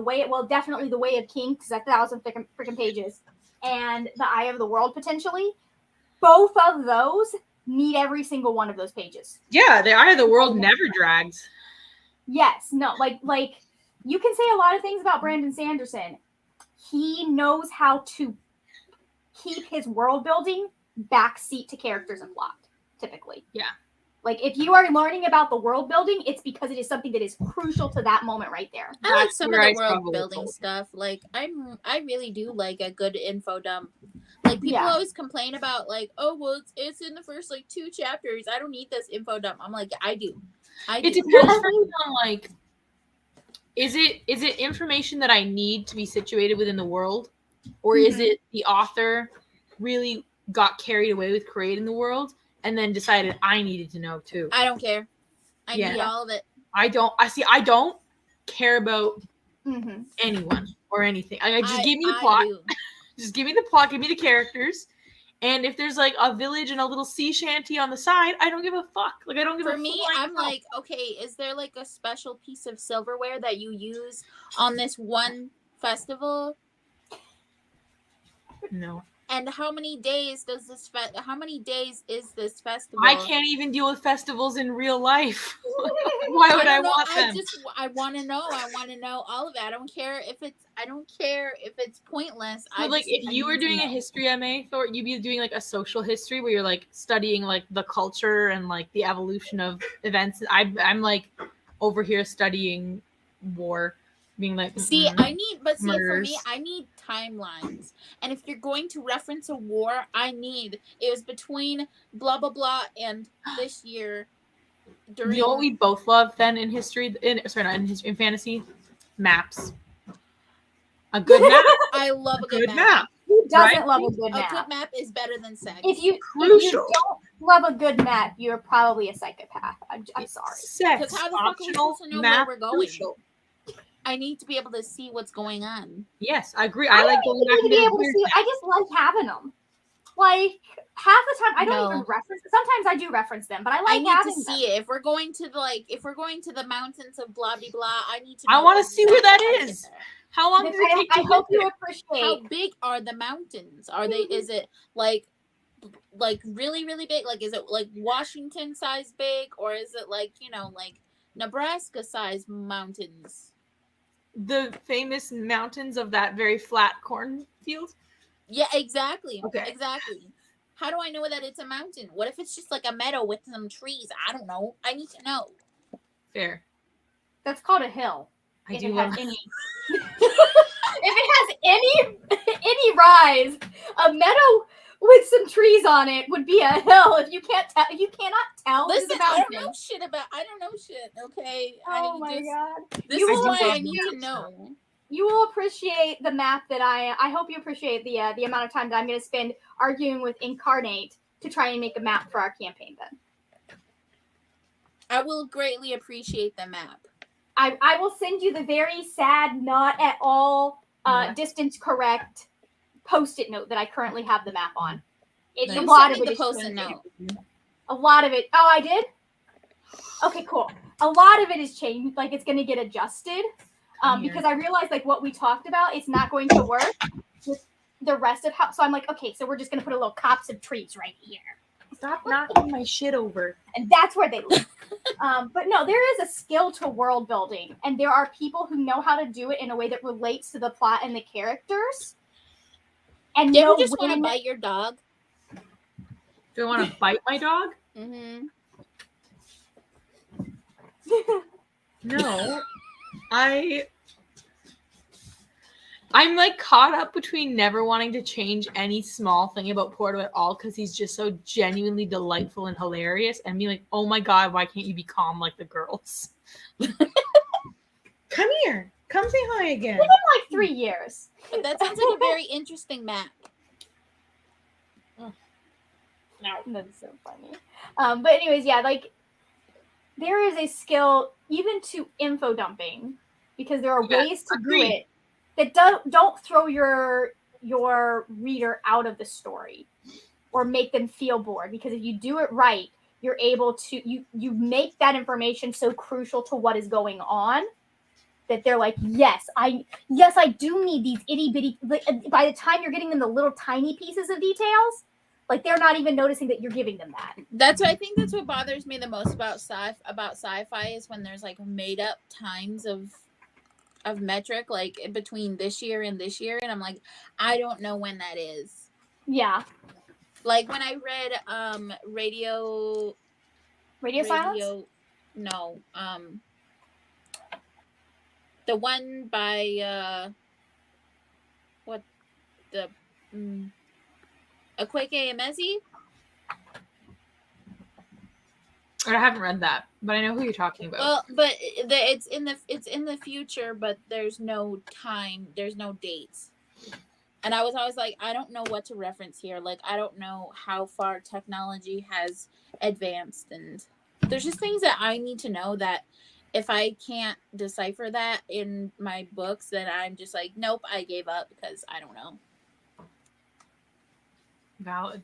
definitely The Way of King, because that's 1,000 freaking pages, and The Eye of the World potentially. Both of those need every single one of those pages. Yeah, The Eye of the World never drags. Yes, no, like you can say a lot of things about Brandon Sanderson. He knows how to keep his world building backseat to characters and plot, typically. Yeah. Like, if you are learning about the world building, it's because it is something that is crucial to that moment right there. I like That's some of where the I world struggle building with it. stuff. Like I really do like a good info dump. Like people Yeah. always complain about like, oh well, it's in the first like 2 chapters. I don't need this info dump. I'm like, I do. It depends for me on like, is it information that I need to be situated within the world, or is it the author really got carried away with creating the world and then decided I needed to know too? I don't care. I need all of it. I don't care about Mm-hmm. anyone or anything. Like, just give me the I plot. do. Just give me the plot. Give me the characters. And if there's like a village and a little sea shanty on the side, I don't give a fuck. Like, I don't give a fuck. For me, I'm like, okay, is there like a special piece of silverware that you use on this one festival? No. And how many days does this how many days is this festival? I can't even deal with festivals in real life. Why would I want them? I want to know. I want to know all of it. I don't care if it's pointless. So, like, if you were doing a history MA, Thor, you'd be doing like a social history where you're like studying like the culture and like the evolution of events. I'm like over here studying war, being like, for me, murders. I need timelines. And if you're going to reference a war, it was between blah blah blah and this year. You know what we both love then in history? In fantasy, maps. A good map. I love a good map. Who doesn't love a good map? A good map is better than sex. If you don't love a good map, you're probably a psychopath. I'm sorry. Sex. Because how the fuck are we supposed to know where we're going? Crucial. I need to be able to see what's going on. Yes, I agree. I like going back and be able to see. I just like having them. Like half the time, I don't even reference. Sometimes I do reference them, but I need having to see it. If we're going to the mountains of blah blah blah, I need to. I want to see where that is. How long does it take? I hope you appreciate. How big are the mountains? Are they? Is it like really really big? Like is it like Washington size big, or is it like like Nebraska size mountains? The famous mountains of that very flat cornfield. Yeah, exactly. Okay. Exactly. How do I know that it's a mountain? What if it's just like a meadow with some trees? I don't know. I need to know. Fair. That's called a hill. I do love any. If it has any rise, a meadow with some trees on it would be a hill. If you cannot tell. Listen, I don't know shit. Okay. Oh my god. This is why I need to know. You will appreciate the map that I hope you appreciate the amount of time that I'm going to spend arguing with Incarnate to try and make a map for our campaign then. I will greatly appreciate the map. I will send you the very sad, not at all distance correct Post-it note that I currently have the map on. A lot of it is Post-it note. A lot of it. Oh, I did? Okay, cool. A lot of it is changed. Like, it's going to get adjusted. Because I realized, like, what we talked about, it's not going to work with the rest of how. So I'm like, okay, so we're just going to put a little copse of trees right here. Stop knocking my shit over. And that's where they live. But no, there is a skill to world building. And there are people who know how to do it in a way that relates to the plot and the characters. And do you just want to bite your dog? Do I want to bite my dog? Mm-hmm. No. I'm like caught up between never wanting to change any small thing about Porto at all because he's just so genuinely delightful and hilarious, and being like, oh my god, why can't you be calm like the girls? Come here. Come say hi again. It's been like 3 years. But that sounds like a very interesting map. No, that's so funny. But anyways, yeah, like there is a skill even to info dumping because there are ways to do it that don't throw your reader out of the story or make them feel bored. Because if you do it right, you're able to you make that information so crucial to what is going on that they're like, yes, I do need these itty bitty. By the time you're getting them the little tiny pieces of details, like they're not even noticing that you're giving them that. I think that's what bothers me the most about sci-fi is when there's like made up times of metric, like between this year and this year, and I'm like, I don't know when that is. Yeah. Like when I read Radio Silence? No. The one by what the Akweke Emezi? I haven't read that, but I know who you're talking about. Well, but it's in the future, but there's no time, there's no dates. And I was always like, I don't know what to reference here. Like, I don't know how far technology has advanced, and there's just things that I need to know that if I can't decipher that in my books, then I'm just like, nope, I gave up because I don't know. Valid.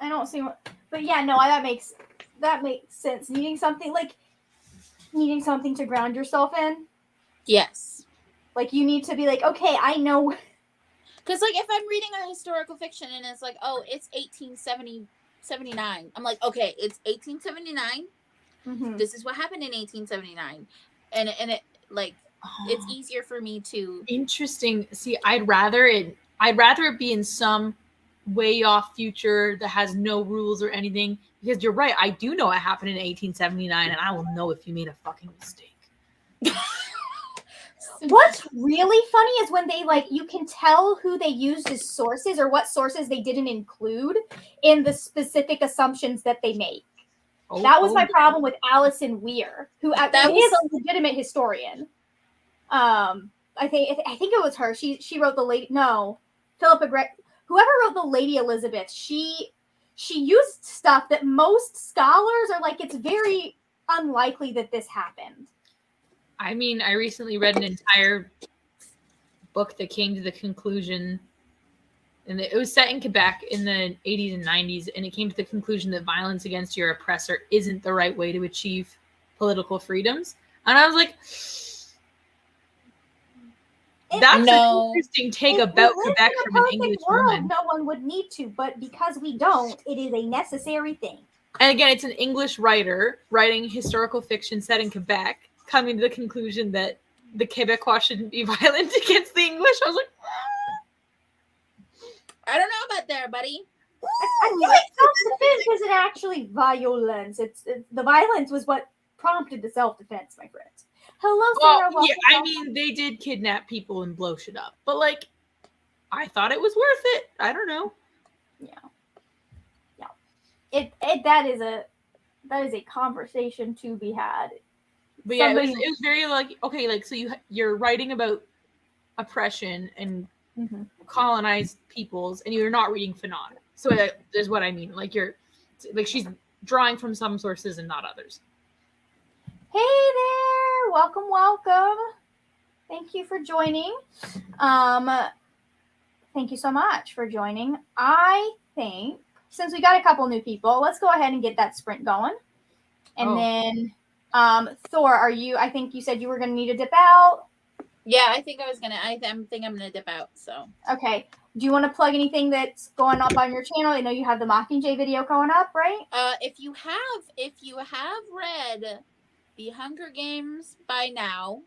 I don't see what, but yeah, no, that makes sense. Needing something to ground yourself in. Yes. Like, you need to be like, okay, I know. Because, like, if I'm reading a historical fiction and it's like, oh, it's 79, I'm like, okay, it's 1879. Mm-hmm. This is what happened in 1879, and it like it's easier for me to. Interesting. See, I'd rather it be in some way off future that has no rules or anything, because you're right, I do know it happened in 1879, and I will know if you made a fucking mistake. What's really funny is when they, like, you can tell who they used as sources or what sources they didn't include in the specific assumptions that they make. That was my problem with Alison Weir, who is a legitimate historian. I think it was her. She wrote Philippa Gray. Whoever wrote the Lady Elizabeth, she used stuff that most scholars are like, it's very unlikely that this happened. I mean, I recently read an entire book that came to the conclusion, and it was set in Quebec in the 80s and 90s, and it came to the conclusion that violence against your oppressor isn't the right way to achieve political freedoms. And I was like, that's an interesting take about Quebec from an English woman. No one would need to, but because we don't, it is a necessary thing. And again, it's an English writer writing historical fiction set in Quebec, coming to the conclusion that the Quebecois shouldn't be violent against the English. I was like, I don't know about there, buddy. I feel like self-defense isn't actually violence. It's the violence was what prompted the self-defense, my friends. Hello, Sarah. Well, yeah, I mean, they did kidnap people and blow shit up, but like, I thought it was worth it. I don't know. Yeah. That is a conversation to be had. But yeah, it was very like, okay, like, so you're writing about oppression and colonized peoples, and you're not reading Fanon. So that is what I mean. Like, she's drawing from some sources and not others. Hey there, welcome. Thank you for joining. Thank you so much for joining. I think since we got a couple new people, let's go ahead and get that sprint going. And then Thor, I think you said you were going to need to dip out. Yeah, I think I think I'm going to dip out. So, okay. Do you want to plug anything that's going up on your channel? I know you have the Mockingjay video going up, right? If you have read The Hunger Games by now,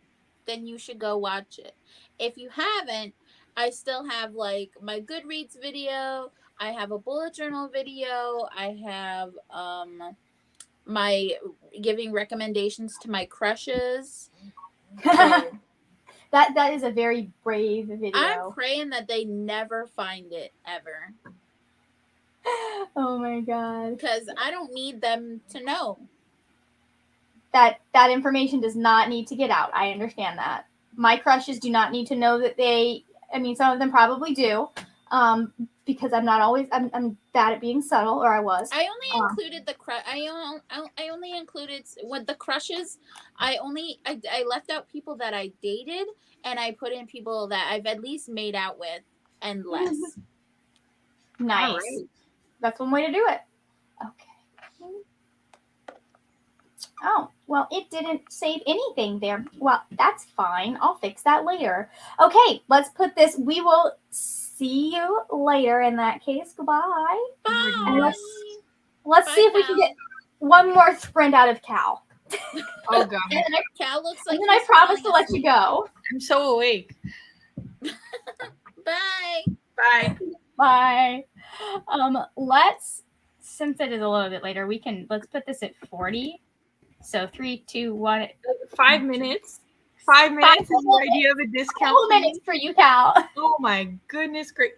then you should go watch it. If you haven't, I still have like my Goodreads video. I have a bullet journal video. I have my giving recommendations to my crushes. That is a very brave video. I'm praying that they never find it ever. Oh my god. Because I don't need them to know. That information does not need to get out. I understand that. My crushes do not need to know that some of them probably do. Because I'm bad at being subtle, or I was. I only included the I only included with the crushes. I left out people that I dated, and I put in people that I've at least made out with, and less. Nice. Right. That's one way to do it. Okay. Oh, well, it didn't save anything there. Well, that's fine. I'll fix that later. Okay, let's put this. We will see you later in that case. Goodbye. Bye. And let's see if we can get one more sprint out of Cal. Oh god, And then Cal looks like and then I he's promise to falling let you asleep. go. I'm so awake. Bye. Bye. Bye. Let's, since it is a little bit later, let's put this at 40. So 3, 2, 1. 5 minutes. 5 minutes is the idea of a discount. 2 minutes for you, Cal. Oh my goodness, great.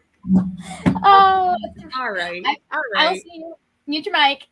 Oh, All right. All I'll right. see you. Mute your mic.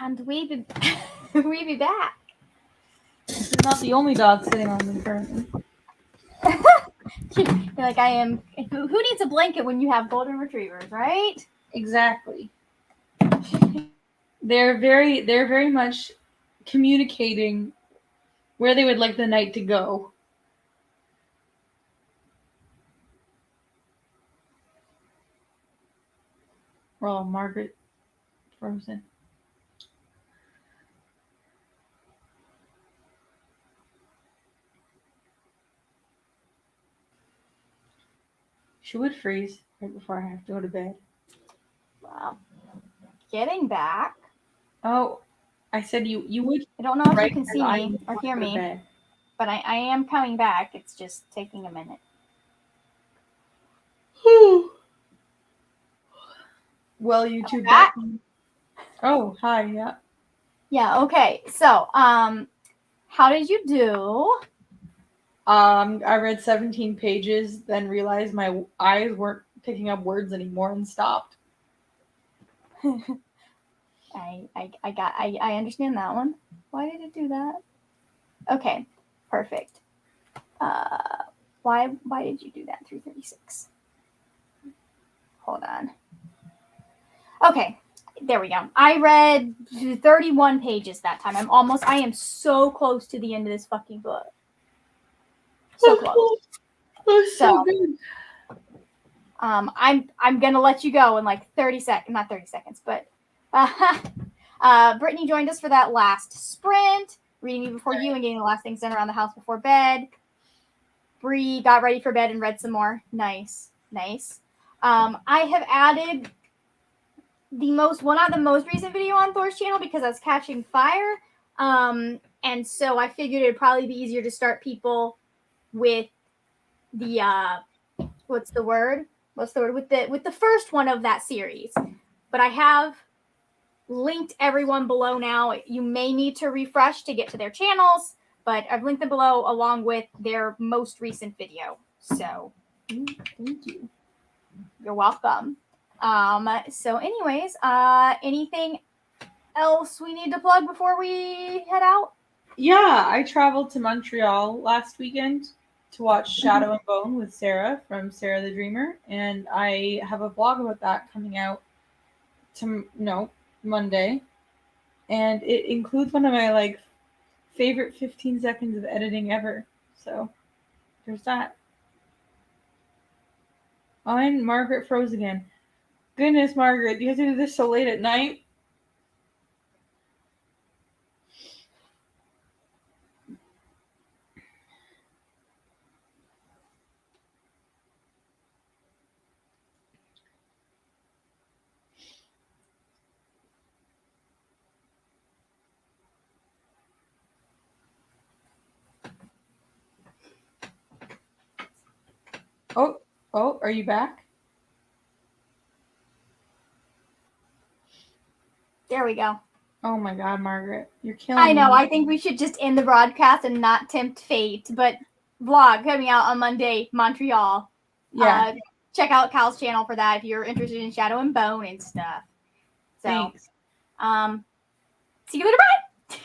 And we be back. This is not the only dog sitting on me currently. You're like, I am. Who needs a blanket when you have golden retrievers, right? Exactly. They're very much communicating where they would like the night to go. Oh, Margaret frozen. She would freeze right before I have to go to bed. Wow. Getting back. Oh, I said you would. I don't know if you can see me or hear me, but I am coming back. It's just taking a minute. Well, YouTube. Back. Oh, hi. Yeah. Yeah. Okay. So, how did you do? I read 17 pages, then realized my eyes weren't picking up words anymore and stopped. I understand that one. Why did it do that? Okay, perfect. Why did you do that? 336. Hold on. Okay, there we go. I read 31 pages that time. I am so close to the end of this fucking book. So close. So good. I'm gonna let you go in like 30 seconds, not 30 seconds, but Brittany joined us for that last sprint, reading Me Before You and getting the last things done around the house before bed. Bree got ready for bed and read some more. Nice. I have added one of the most recent video on Thor's channel because I was catching fire. And so I figured it'd probably be easier to start people with the what's the word with the first one of that series. But I have linked everyone below now. You may need to refresh to get to their channels, but I've linked them below along with their most recent video. So thank you. You're welcome. So anyways, anything else we need to plug before we head out? Yeah, I traveled to Montreal last weekend to watch Shadow and Bone with Sarah from Sarah the Dreamer, and I have a vlog about that coming out Monday, and it includes one of my favorite 15 seconds of editing ever. So there's that. Oh, and Margaret froze again. Goodness, Margaret, you have to do this so late at night? Oh, are you back? There we go. Oh my God, Margaret, you're killing me. I know. I think we should just end the broadcast and not tempt fate. But vlog coming out on Monday, Montreal. Yeah. Check out Cal's channel for that if you're interested in Shadow and Bone and stuff. So, thanks. See you later. Bye.